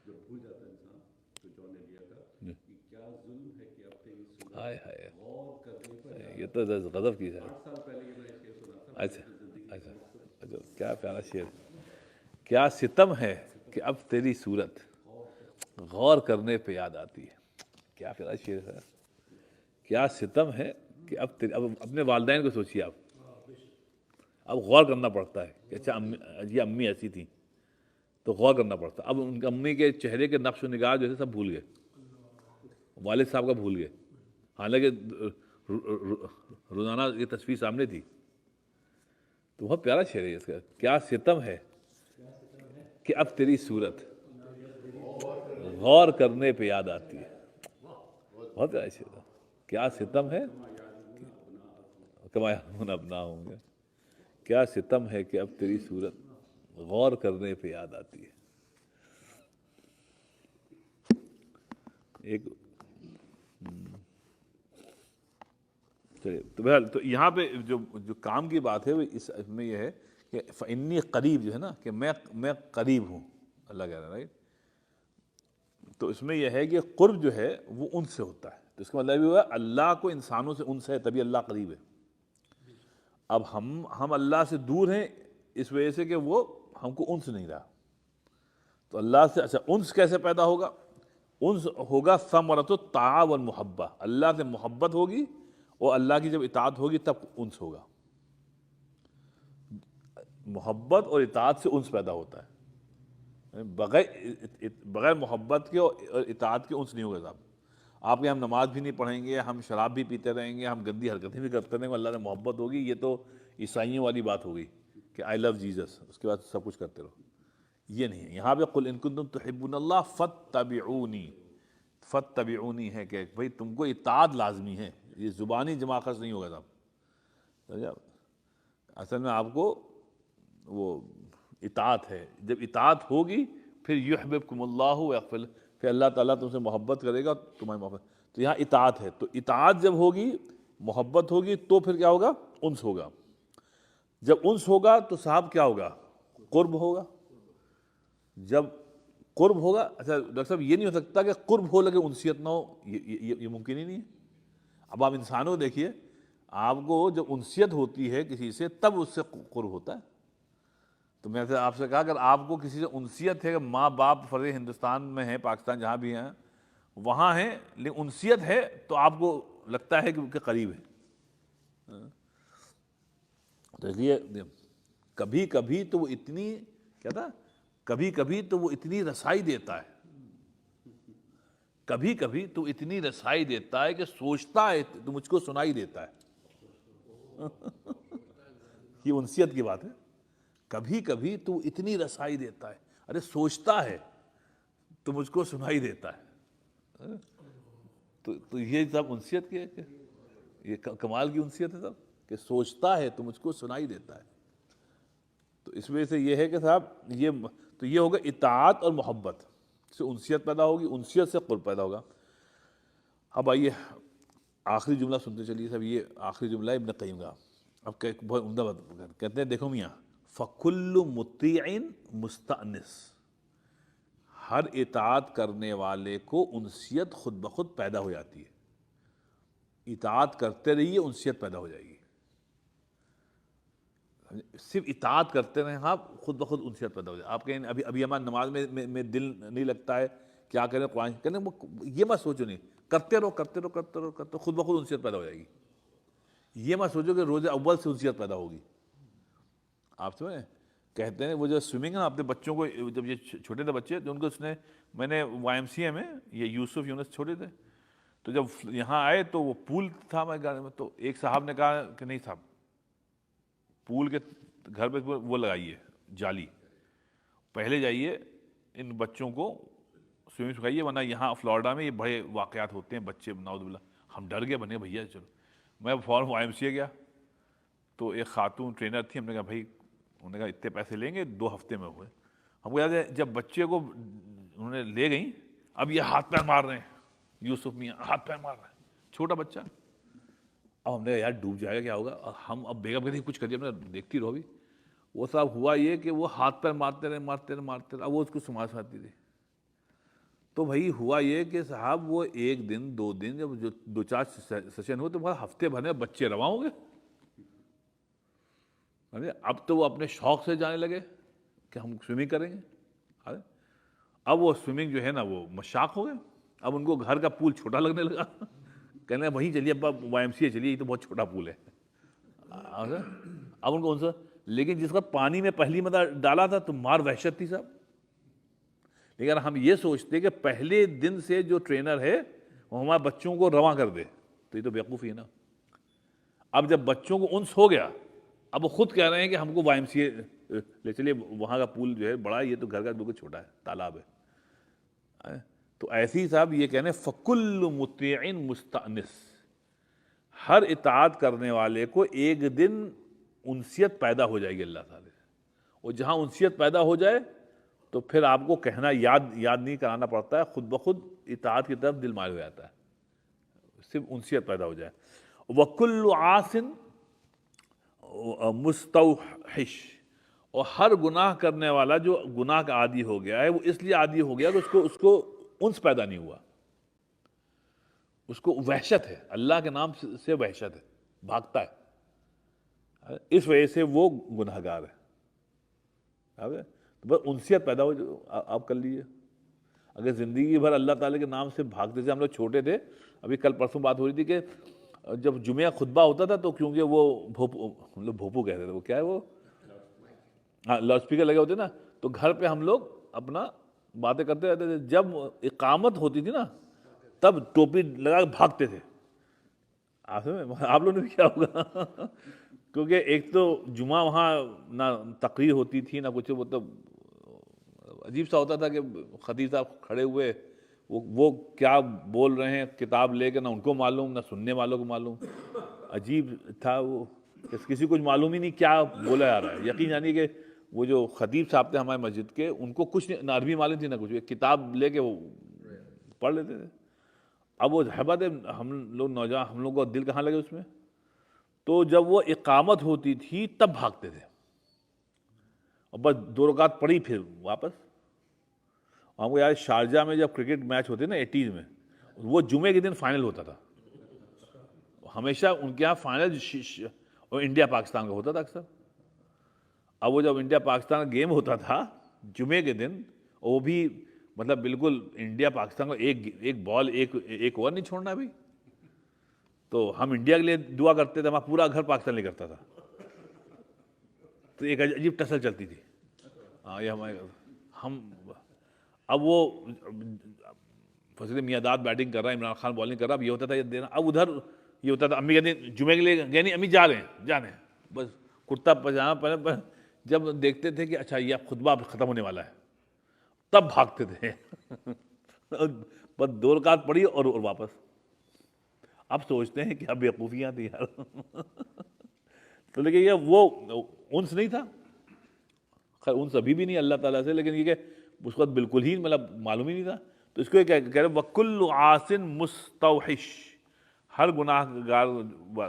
جب بھول جاتا ہے انسان تو جون نے لیا تھا کہ کیا ظلم ہے کہ اب تیری صورت ہائے ہائے، غور کرنے پر یہ تو غضب کی ہے. 8 سال پہلے یہ میں نے شعر سنا تھا. اچھا اچھا اچھا، کیا پیارا شعر. کیا ستم ہے کہ اب تیری صورت غور کرنے پہ یاد آتی ہے. کیا پیارا شعر ہے. کیا ستم ہے کہ اب اپنے والدین کو سوچیے آپ، اب غور کرنا پڑتا ہے کہ اچھا یہ امی ایسی تھیں تو غور کرنا پڑتا. اب ان کی امی کے چہرے کے نقش و نگار جو ہے سب بھول گئے، والد صاحب کا بھول گئے، حالانکہ روزانہ یہ تصویر سامنے تھی. تو بہت پیارا شعر ہے اس کا. کیا ستم ہے کہ اب تیری صورت غور کرنے پہ یاد آتی ہے. بہت پیارا شعر ہے. کیا ستم ہے کمایا اپنا ہوں گے. کیا ستم ہے کہ اب تیری صورت غور کرنے پہ یاد آتی ہے. ایک تو بہرحال تو یہاں پہ جو کام کی بات ہے وہ اس میں یہ ہے کہ فإنی قریب جو ہے نا کہ میں قریب ہوں، اللہ کہہ رہا ہے. رائٹ. تو اس میں یہ ہے کہ قرب جو ہے وہ ان سے ہوتا ہے. تو اس کا مطلب یہ ہوا اللہ کو انسانوں سے انس ہے، تبھی اللہ قریب ہے. اب ہم اللہ سے دور ہیں اس وجہ سے کہ وہ ہم کو انس نہیں رہا. تو اللہ سے اچھا انس کیسے پیدا ہوگا؟ انس ہوگا ثمرۃ الطاعہ والمحبہ. اللہ سے محبت ہوگی اور اللہ کی جب اطاعت ہوگی تب انس ہوگا. محبت اور اطاعت سے انس پیدا ہوتا ہے. بغیر محبت کے اور اطاعت کے انس نہیں ہوگا. صاحب آپ کے ہم نماز بھی نہیں پڑھیں گے، ہم شراب بھی پیتے رہیں گے، ہم گندی حرکتیں بھی کرتے رہیں گے، اللہ سے محبت ہوگی. یہ تو عیسائیوں والی بات ہو گئی کہ آئی لو جیزس، اس کے بعد سب کچھ کرتے رہو. یہ نہیں ہے. یہاں پہ قل ان کنتم تحبون اللہ فاتبعونی. فاتبعونی ہے کہ بھئی تم کو اطاعت لازمی ہے، یہ زبانی جمع خرچ نہیں ہوگا. صاحب اصل میں آپ کو وہ اطاعت ہے. جب اطاعت ہوگی پھر یحببکم اللہ ویغفر، پھر اللہ تعالیٰ تم سے محبت کرے گا، تمہاری محبت. تو یہاں اطاعت ہے. تو اطاعت جب ہوگی، محبت ہوگی، تو پھر کیا ہوگا؟ انس ہوگا. جب انس ہوگا تو صاحب کیا ہوگا؟ قرب ہوگا. جب قرب ہوگا، اچھا ڈاکٹر صاحب یہ نہیں ہو سکتا کہ قرب ہو لگے انسیت نہ ہو، یہ ممکن ہی نہیں ہے. اب آپ انسانوں کو دیکھیے، آپ کو جب انسیت ہوتی ہے کسی سے تب اس سے قرب ہوتا ہے. تو میں سے آپ سے کہا اگر آپ کو کسی سے انسیت ہے کہ ماں باپ فرض ہندوستان میں ہیں، پاکستان جہاں بھی ہیں وہاں ہیں، لیکن انسیت ہے تو آپ کو لگتا ہے کہ ان کے قریب ہے. تو اس لیے کبھی کبھی تو وہ اتنی کیا تھا، کبھی کبھی تو وہ اتنی رسائی دیتا ہے، کبھی کبھی تو اتنی رسائی دیتا ہے کہ سوچتا ہے تو مجھ کو سنائی دیتا ہے. یہ انسیت کی بات ہے. کبھی کبھی تو اتنی رسائی دیتا ہے، ارے سوچتا ہے تو مجھ کو سنائی دیتا ہے. تو یہ سب انسیت کی ہے، کہ یہ کمال کی انسیت ہے سب، کہ سوچتا ہے تو مجھ کو سنائی دیتا ہے. تو اس وجہ سے یہ ہے کہ صاحب یہ ہوگا اطاعت اور محبت سے انسیت پیدا ہوگی، انسیت سے قرب پیدا ہوگا. اب آئیے آخری جملہ سنتے چلیے صاحب. یہ آخری جملہ ابن قیم کا. اب بہت عمدہ بات کہتے ہیں، دیکھو میاں فَكُلُّ مُطِيعٍ مُسْتَأْنِسٍ، ہر اطاعت کرنے والے کو انسیت خود بخود پیدا ہو جاتی ہے. اطاعت کرتے رہیے، انسیت پیدا ہو جائے گی. صرف اطاعت کرتے رہیں آپ، خود بخود انسیت پیدا ہو جائے. آپ کہیں ابھی ہمارا نماز میں دل نہیں لگتا ہے، کیا کریں؟ قرآن کہنے یہ مت سوچو، نہیں کرتے رہو کرتے رہو کرتے رہو کرتے رہو، خود بخود انسیت پیدا ہو جائے گی. یہ مت سوچو کہ روز اول سے انسیت پیدا ہوگی. آپ سمجھیں؟ کہتے ہیں وہ جو سوئمنگ ہے نا، اپنے بچوں کو جب یہ چھوٹے تھے بچے تو ان کو میں نے YMCA میں، یہ یوسف یونس چھوٹے تھے تو جب یہاں آئے تو وہ پول تھا ہمارے گھر میں. تو ایک صاحب نے کہا کہ نہیں صاحب، پول کے گھر پہ وہ لگائیے جالی، پہلے جائیے ان بچوں کو سوئمنگ سکھائیے، ورنہ یہاں فلوریڈا میں یہ بڑے واقعات ہوتے ہیں، بچے نعوذ باللہ، ہم ڈر گئے، بنے بھیا چلو، میں فوراً YMCA گیا، تو ایک خاتون ٹرینر تھی، ہم نے کہا بھائی، انہوں نے کہا اتنے پیسے لیں گے، 2 ہفتے میں ہوئے. ہم کو یاد ہے جب بچے کو انہوں نے لے گئیں، اب یہ ہاتھ پیر مار رہے ہیں، یوسف میاں ہاتھ پیر مار رہے ہیں، چھوٹا بچہ. اب ہم نے کہا یار ڈوب جائے گا، کیا ہوگا. ہم اب بیگم کہتے کچھ کریے، ہم نے دیکھتی رہو بھی. وہ صاحب ہوا یہ کہ وہ ہاتھ پیر مارتے رہے، اب وہ اس کو سماج آتی تھی. تو بھائی ہوا یہ کہ صاحب وہ 1 دن 2 دن جب 2-4 سیشن ہوئے تو بڑا ہفتے بھر میں بچے رواں ہو گئے. اب تو وہ اپنے شوق سے جانے لگے کہ ہم سوئمنگ کریں گے. اب وہ سوئمنگ جو ہے نا وہ مشاق ہو گئے. اب ان کو گھر کا پول چھوٹا لگنے لگا، کہنے وہیں چلیے ابا YMCA چلیے، یہ تو بہت چھوٹا پول ہے. اب ان کو ان سے، لیکن جس کا پانی میں پہلی مرتبہ ڈالا تھا تو مار وحشت تھی صاحب. لیکن ہم یہ سوچتے کہ پہلے دن سے جو ٹرینر ہے وہ ہمارے بچوں کو رواں کر دے، تو یہ تو بیوقوفی ہے نا. اب جب بچوں کو انس ہو گیا، اب وہ خود کہہ رہے ہیں کہ ہم کو YMCA لے چلیے، وہاں کا پول جو ہے بڑا ہے، یہ تو گھر کا بالکل چھوٹا ہے، تالاب ہے. تو ایسی صاحب یہ کہنے فکل مطیع مستأنس، ہر اطاعت کرنے والے کو ایک دن انسیت پیدا ہو جائے گی اللہ تعالی سے. اور جہاں انسیت پیدا ہو جائے تو پھر آپ کو کہنا یاد نہیں کرانا پڑتا ہے، خود بخود اطاعت کی طرف دل مائل ہو جاتا ہے، صرف انسیت پیدا ہو جائے. وَكُلُّ عَاصٍ مستوحش، اور ہر گناہ کرنے والا جو گناہ کا عادی ہو گیا ہے وہ اس لیے عادی ہو گیا کہ اس کو انس پیدا نہیں ہوا، اس کو وحشت ہے، اللہ کے نام سے وحشت ہے، بھاگتا ہے، اس وجہ سے وہ گناہ گار ہے. تو بس انسیت پیدا ہو آپ کر لیجیے. اگر زندگی بھر اللہ تعالیٰ کے نام سے بھاگتے تھے، ہم لوگ چھوٹے تھے، ابھی کل پرسوں بات ہو رہی تھی کہ جب جمعہ خطبہ ہوتا تھا تو کیونکہ وہ ہم لوگ بھوپو کہتے تھے، وہ کیا ہے وہ، ہاں لاؤڈ اسپیکر لگے ہوتے نا، تو گھر پہ ہم لوگ اپنا باتیں کرتے رہتے تھے. جب اقامت ہوتی تھی نا تب ٹوپی لگا کے بھاگتے تھے. آپ لوگوں نے بھی کیا ہوگا، کیونکہ ایک تو جمعہ وہاں نہ تقریر ہوتی تھی نہ کچھ، مطلب عجیب سا ہوتا تھا کہ خطیب صاحب کھڑے ہوئے، وہ کیا بول رہے ہیں کتاب لے کے، نہ ان کو معلوم نہ سننے والوں کو معلوم. عجیب تھا وہ، کسی کو معلوم ہی نہیں کیا بولا جا رہا ہے. یقین جانیے کہ وہ جو خطیب صاحب تھے ہمارے مسجد کے، ان کو کچھ نہ عربی معلوم تھی نہ کچھ، ایک کتاب لے کے وہ پڑھ لیتے تھے. اب وہ حبت ہے، ہم لوگ نوجوان، ہم لوگ کو دل کہاں لگے اس میں. تو جب وہ اقامت ہوتی تھی تب بھاگتے تھے، اور بس 2 رکعت پڑھی پھر واپس. ہم کو یاد شارجہ میں جب کرکٹ میچ ہوتے نا 80s میں، وہ جمعے کے دن فائنل ہوتا تھا ہمیشہ ان کے یہاں فائنل، اور انڈیا پاکستان کا ہوتا تھا اکثر. اب وہ جب انڈیا پاکستان کا گیم ہوتا تھا جمعے کے دن، وہ بھی مطلب بالکل انڈیا پاکستان کو ایک بال ایک اوور نہیں چھوڑنا بھی، تو ہم انڈیا کے لیے دعا کرتے تھے، ہمارا پورا گھر پاکستان لیے کرتا تھا. تو ایک عجیب ٹسل چلتی تھی. ہاں یہ ہم اب وہ فضل میاں داد بیٹنگ کر رہا ہے، عمران خان بالنگ کر رہا، اب یہ ہوتا تھا یہ دینا. اب ادھر یہ ہوتا تھا امی کہتی جمعے کے لیے گئے نہیں، امی جا رہے ہیں، جانے ہیں، بس کرتا پاجامہ پہنے. جب دیکھتے تھے کہ اچھا یہ خطبہ ختم ہونے والا ہے تب بھاگتے تھے. بس 2 رکعت پڑھی اور واپس. اب سوچتے ہیں کہ اب بیوقوفیاں تھیں یار. تو لیکن یہ وہ انس نہیں تھا، خیر انس ابھی بھی نہیں اللہ تعالیٰ سے، لیکن یہ کہ اس وقت بالکل ہی مطلب معلوم ہی نہیں تھا. تو اس کو کہہ رہے وَكُلُّ عَاصٍ مُسْتَوْحِشٍ، ہر گناہ گار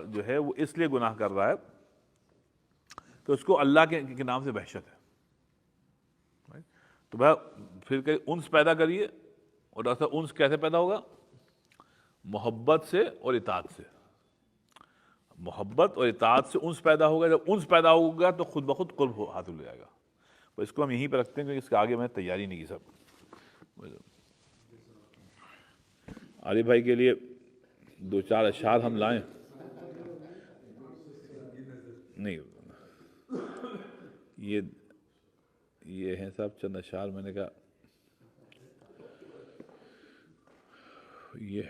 جو ہے وہ اس لیے گناہ کر رہا ہے کہ اس کو اللہ کے نام سے وحشت ہے. تو بھائی پھر کہ انس پیدا کریے. اور ڈاکٹر صاحب انس کیسے پیدا ہوگا؟ محبت سے اور اطاعت سے. محبت اور اطاعت سے انس پیدا ہوگا. جب انس پیدا ہوگا تو خود بخود قرب حاصل ہو جائے گا. تو اس کو ہم یہیں پہ رکھتے ہیں کیونکہ اس کے آگے میں نے تیاری نہیں کی. سب علی بھائی کے لیے 2-4 اشعار ہم لائیں. نہیں یہ ہیں صاحب چند اشعار، میں نے کہا یہ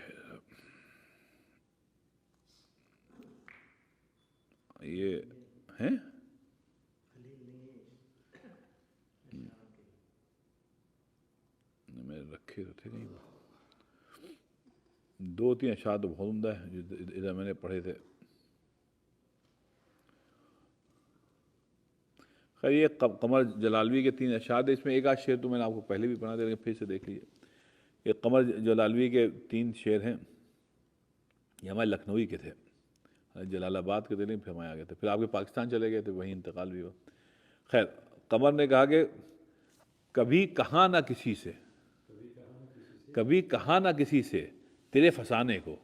ہیں میں رکھے لکھے تو تھے کہیں پر، 2-3 اشعار تو بہت عمدہ ہے جو ادھر میں نے پڑھے تھے. خیر یہ قمر جلالوی کے 3 اشعار تھے. اس میں ایک آدھ شعر تو میں نے آپ کو پہلے بھی پڑھا تھا لیکن پھر سے دیکھ لیجیے. یہ قمر جلالوی کے 3 شعر ہیں. یہ ہمارے لکھنوئی کے تھے، جلال آباد کے تھے لیکن پھر ہمارے آ گئے تھے، پھر آپ کے پاکستان چلے گئے تھے، وہیں انتقال بھی ہوا. خیر قمر نے کہا کہ کبھی کہاں نہ کسی سے، کبھی کہاں نہ کسی سے تیرے فسانے کو،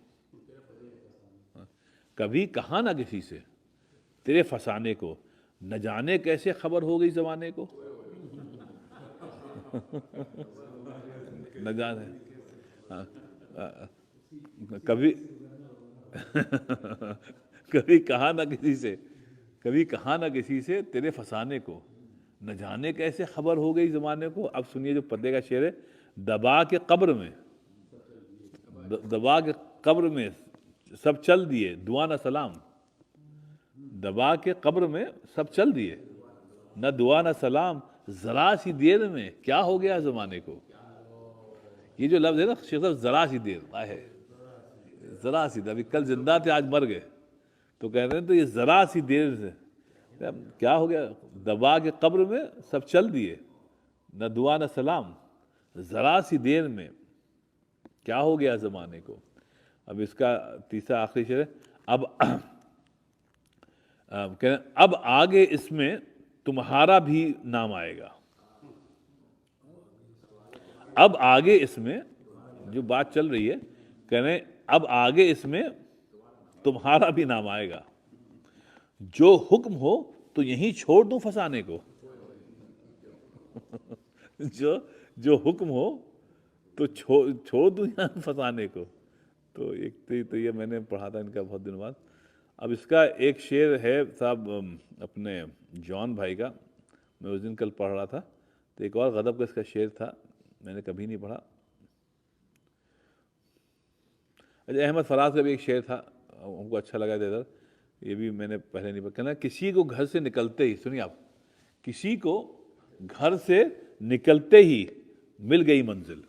کبھی کہاں نہ کسی سے تیرے فسانے کو، نہ جانے کیسے خبر ہو گئی زمانے کو. نہ جانے کبھی کبھی کہاں نہ کسی سے، کبھی کہاں نہ کسی سے تیرے فسانے کو، نہ جانے کیسے خبر ہو گئی زمانے کو. اب سنیے جو پردے کا شعر ہے. دبا کے قبر میں، دبا کے قبر میں سب چل دیے دعا نہ سلام. دبا کے قبر میں سب چل دیے نہ دعا نہ سلام، ذرا سی دیر میں کیا ہو گیا زمانے کو. یہ جو لفظ ہے نا شیخ صاحب، ذرا سی دیر ہے، ذرا سی دیر. ابھی کل زندہ تھے آج مر گئے تو کہہ رہے ہیں تو یہ ذرا سی دیر سے کیا ہو گیا. دبا کے قبر میں سب چل دیے نہ دعا نہ سلام، ذرا سی دیر میں کیا ہو گیا زمانے کو. اب اس کا تیسرا آخری شعر ہے. اب آگے اس میں تمہارا بھی نام آئے گا. اب آگے اس میں جو بات چل رہی ہے کہہ رہے ہیں اب آگے اس میں تمہارا بھی نام آئے گا. جو حکم ہو تو یہیں چھوڑ دوں فسانے کو. جو حکم ہو تو چھوڑ دوں یہاں فسانے کو. تو ایک تو یہ میں نے پڑھا تھا ان کا بہت دن بعد. اب اس کا ایک شعر ہے صاحب اپنے جان بھائی کا، میں اس دن کل پڑھ رہا تھا تو ایک اور غضب کا اس کا شعر تھا، میں نے کبھی نہیں پڑھا. اچھا احمد فراز کا بھی ایک شعر تھا، ہم کو اچھا لگا تھا، یہ بھی میں نے پہلے نہیں پڑھا. کہنا کسی کو گھر سے نکلتے ہی، سنیے آپ، کسی کو گھر سے نکلتے ہی مل گئی منزل.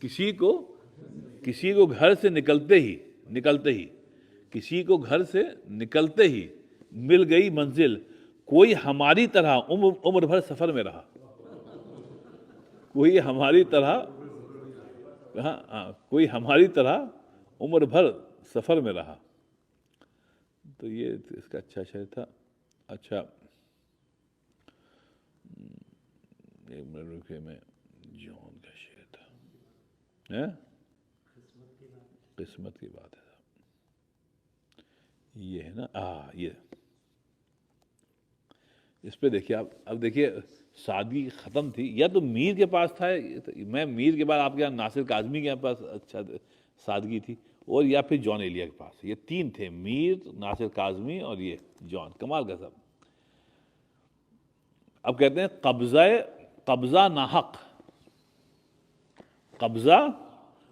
کسی کو گھر سے نکلتے ہی کسی کو گھر سے نکلتے ہی مل گئی منزل. کوئی ہماری طرح عمر بھر سفر میں رہا. کوئی ہماری طرح کوئی ہماری طرح عمر بھر سفر میں رہا. تو یہ اس کا اچھا شعر تھا. اچھا ایک منٹ رکھے، میں جون کا شعر تھا، قسمت کی بات ہے. یہ ہے نا یہ اس پہ دیکھیے آپ. اب دیکھیے سادگی ختم تھی، یا تو میر کے پاس تھا، میں میر کے بعد آپ کے یہاں ناصر کاظمی کے پاس اچھا سادگی تھی، اور یا پھر جون ایلیا کے پاس. یہ 3 تھے، میر، ناصر کاظمی اور یہ جون. کمال کا سب. اب کہتے ہیں قبضہ ناحق، قبضہ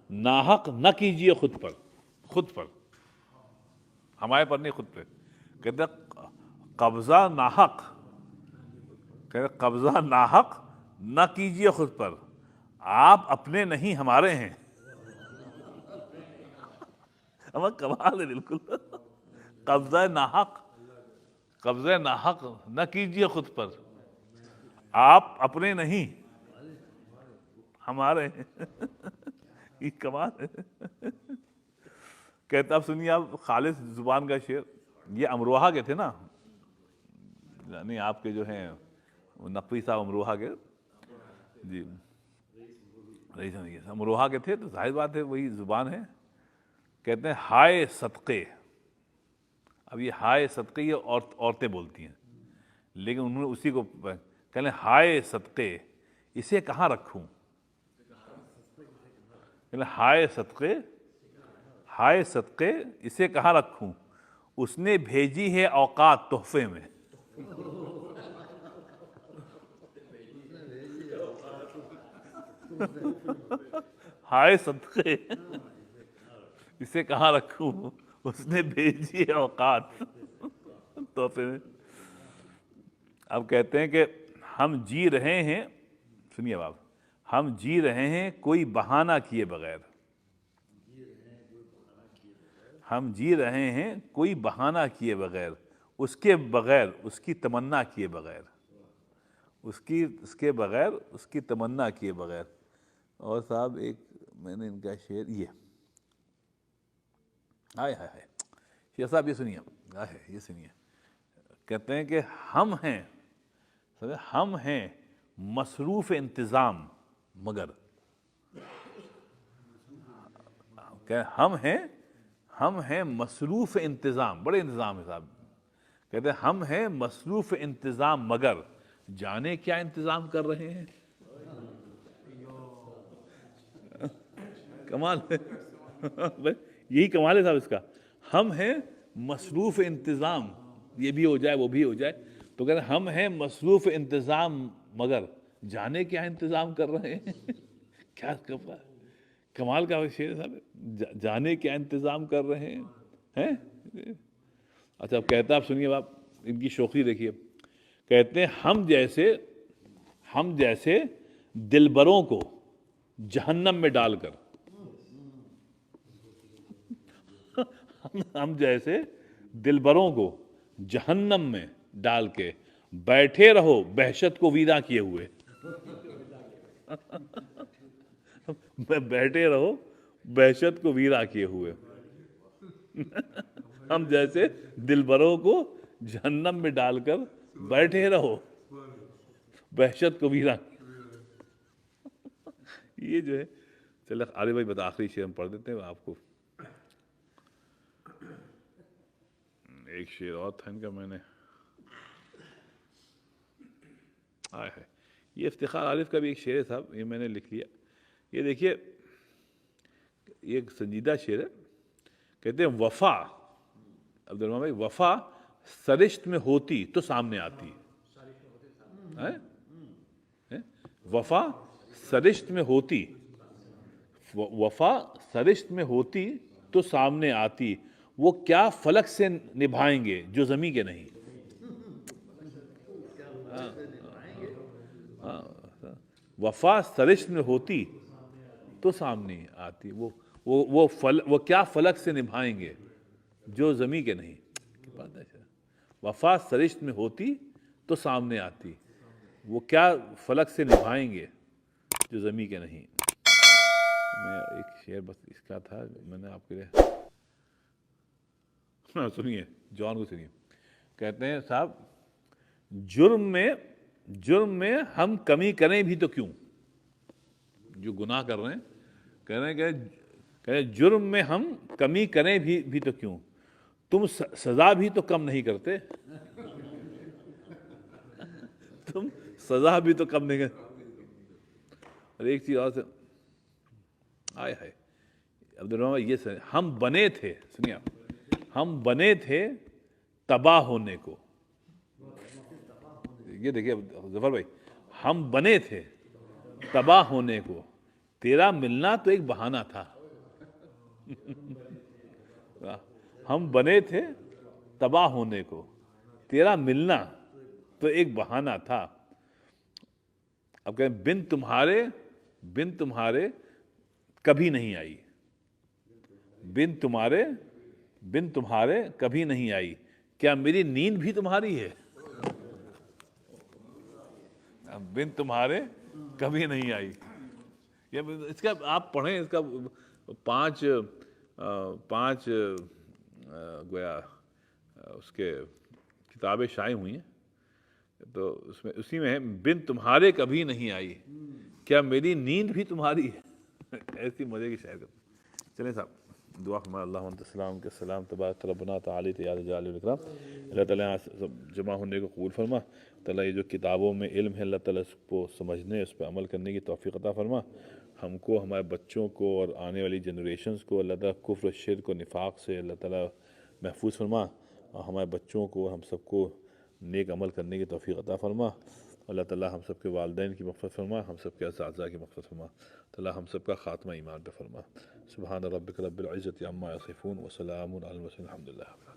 ناحق نہ کیجیے خود پر، ہمارے پر نہیں، خود پہ. کہتے ہیں قبضہ ناحق نہ کیجیے خود پر، آپ اپنے نہیں ہمارے ہیں. کمال ہے بالکل. قبضہ ناحق نہ کیجیے خود پر، آپ اپنے نہیں ہمارے ہیں. یہ کمال ہے. کہتا اب سنیے آپ خالص زبان کا شعر. یہ امروہہ کے تھے نا، یعنی آپ کے جو ہیں نقوی صاحب امروہہ کے، جی رئیس امروہہ کے تھے، تو ظاہر بات ہے وہی زبان ہے. کہتے ہیں ہائے صدقے. اب یہ ہائے صدقے یہ عورتیں بولتی ہیں، لیکن انہوں نے اسی کو کہتے ہیں ہائے صدقے اسے کہاں رکھوں. ہائے صدقے اسے کہاں رکھوں، اس نے بھیجی ہے اوقات تحفے میں. ہائے صدقے اسے کہاں رکھوں، اس نے بھیجی ہے اوقات تحفے میں. اب کہتے ہیں کہ ہم جی رہے ہیں سنیے آپ، ہم جی رہے ہیں کوئی بہانہ کیے بغیر، ہم جی رہے ہیں کوئی بہانہ کیے بغیر، اس کے بغیر، اس کی تمنا کیے بغیر، اس کے بغیر، اس کی تمنا کیے بغیر۔ اور صاحب ایک میں نے ان کا شعر یہ، ہائے ہائے ہائے، شیخ صاحب یہ سنیے، یہ سنیے، کہتے ہیں کہ ہم ہیں، ہم ہیں مصروف انتظام مگر، کہ ہم ہیں مصروف انتظام، بڑے انتظام ہے صاحب، کہتے ہیں ہم ہیں مصروف انتظام مگر جانے کیا انتظام کر رہے ہیں۔ کمال ہے، یہی کمال ہے صاحب اس کا، ہم ہیں مصروف انتظام، یہ بھی ہو جائے وہ بھی ہو جائے، تو کہتے ہیں ہم ہیں مصروف انتظام مگر جانے کیا انتظام کر رہے ہیں۔ کیا کمال کا شعر ہے صاحب، جانے کیا انتظام کر رہے ہیں۔ اچھا اب کہتا، آپ سنیے، آپ ان کی شوخی دیکھیے، کہتے ہیں ہم جیسے دلبروں کو جہنم میں ڈال کر، ہم جیسے دلبروں کو جہنم میں ڈال کے بیٹھے رہو بحشت کو ویراں کیے ہوئے، بیٹھے رہو بحشت کو ویراں کیے ہوئے، ہم جیسے دلبروں کو جہنم میں ڈال کر بیٹھے رہو بحشت کو ویراں۔ یہ جو ہے، چلے عارف بھائی بتا، آخری شعر ہم پڑھ دیتے ہیں آپ کو، ایک شعر اور تھا ان کا، میں نے ہے، یہ افتخار عارف کا بھی ایک شعر ہے صاحب، یہ میں نے لکھ لیا، یہ دیکھیے، یہ ایک سنجیدہ شعر ہے، کہتے ہیں وفا، عبدالرحمٰن بھائی، وفا سرشت میں ہوتی تو سامنے آتی، وفا سرشت میں ہوتی، وفا سرشت میں ہوتی تو سامنے آتی، وہ کیا فلک سے نبھائیں گے جو زمیں کے نہیں۔ وفا سرشت میں ہوتی تو سامنے آتی، وہ کیا فلک سے نبھائیں گے جو زمیں کے نہیں۔ وفا سرشت میں ہوتی تو سامنے آتی، وہ کیا فلک سے نبھائیں گے جو زمیں کے نہیں۔ میں ایک شعر بس اس کا تھا، میں نے آپ کے لیے سنیے، جان کو سنیے، کہتے ہیں صاحب جرم میں ہم کمی کریں بھی تو کیوں، جو گناہ کر رہے ہیں، کہہ رہے ہیں کہ جرم میں ہم کمی کریں بھی تو کیوں، تم سزا بھی تو کم نہیں کرتے، تم سزا بھی تو کم نہیں کرتے۔ اور ایک چیز اور سے، آئے ہائے عبدالرحمٰن، یہ ہم بنے تھے، سنیے آپ، ہم بنے تھے تباہ ہونے کو، یہ دیکھیے ظفر بھائی، ہم بنے تھے تباہ ہونے کو، تیرا ملنا تو ایک بہانہ تھا۔ ہم بنے تھے تباہ ہونے کو، تیرا ملنا تو ایک بہانہ تھا، اب کہیں بن تمہارے کبھی نہیں آئی، بن تمہارے کبھی نہیں آئی، کیا میری نیند بھی تمہاری ہے، بن تمہارے کبھی نہیں آئی۔ اس کا آپ پڑھیں، اس کا پانچ گویا اس کے کتابیں شائع ہوئی ہیں، تو اسی میں ہے بن تمہارے کبھی نہیں آئی، کیا میری نیند بھی تمہاری ہے، ایسی مزے کی شاعر کرتے۔ چلیں صاحب دعا فرمائے، اللہم انت السلام کے السلام تبارک ربنا تعالی یا ذا الجلال والاکرام، اللہ تعالیٰ جمع ہونے کو قبول فرما، تعالیٰ یہ جو کتابوں میں علم ہے اللہ تعالیٰ اس کو سمجھنے، اس پہ عمل کرنے کی توفیق عطا فرما، ہم کو، ہمارے بچوں کو اور آنے والی جنریشنز کو اللہ تعالیٰ کفر، شرک و نفاق سے اللہ تعالیٰ محفوظ فرما، اور ہمارے بچوں کو، ہم سب کو نیک عمل کرنے کی توفیق عطا فرما، اللہ تعالیٰ ہم سب کے والدین کی مغفرت فرما، ہم سب کے اساتذہ کی مغفرت فرما، تعالیٰ ہم سب کا خاتمہ ایمان پہ فرما۔ سبحان ربک رب العزت عما یصفون وسلام علی المرسلین، الحمد للہ۔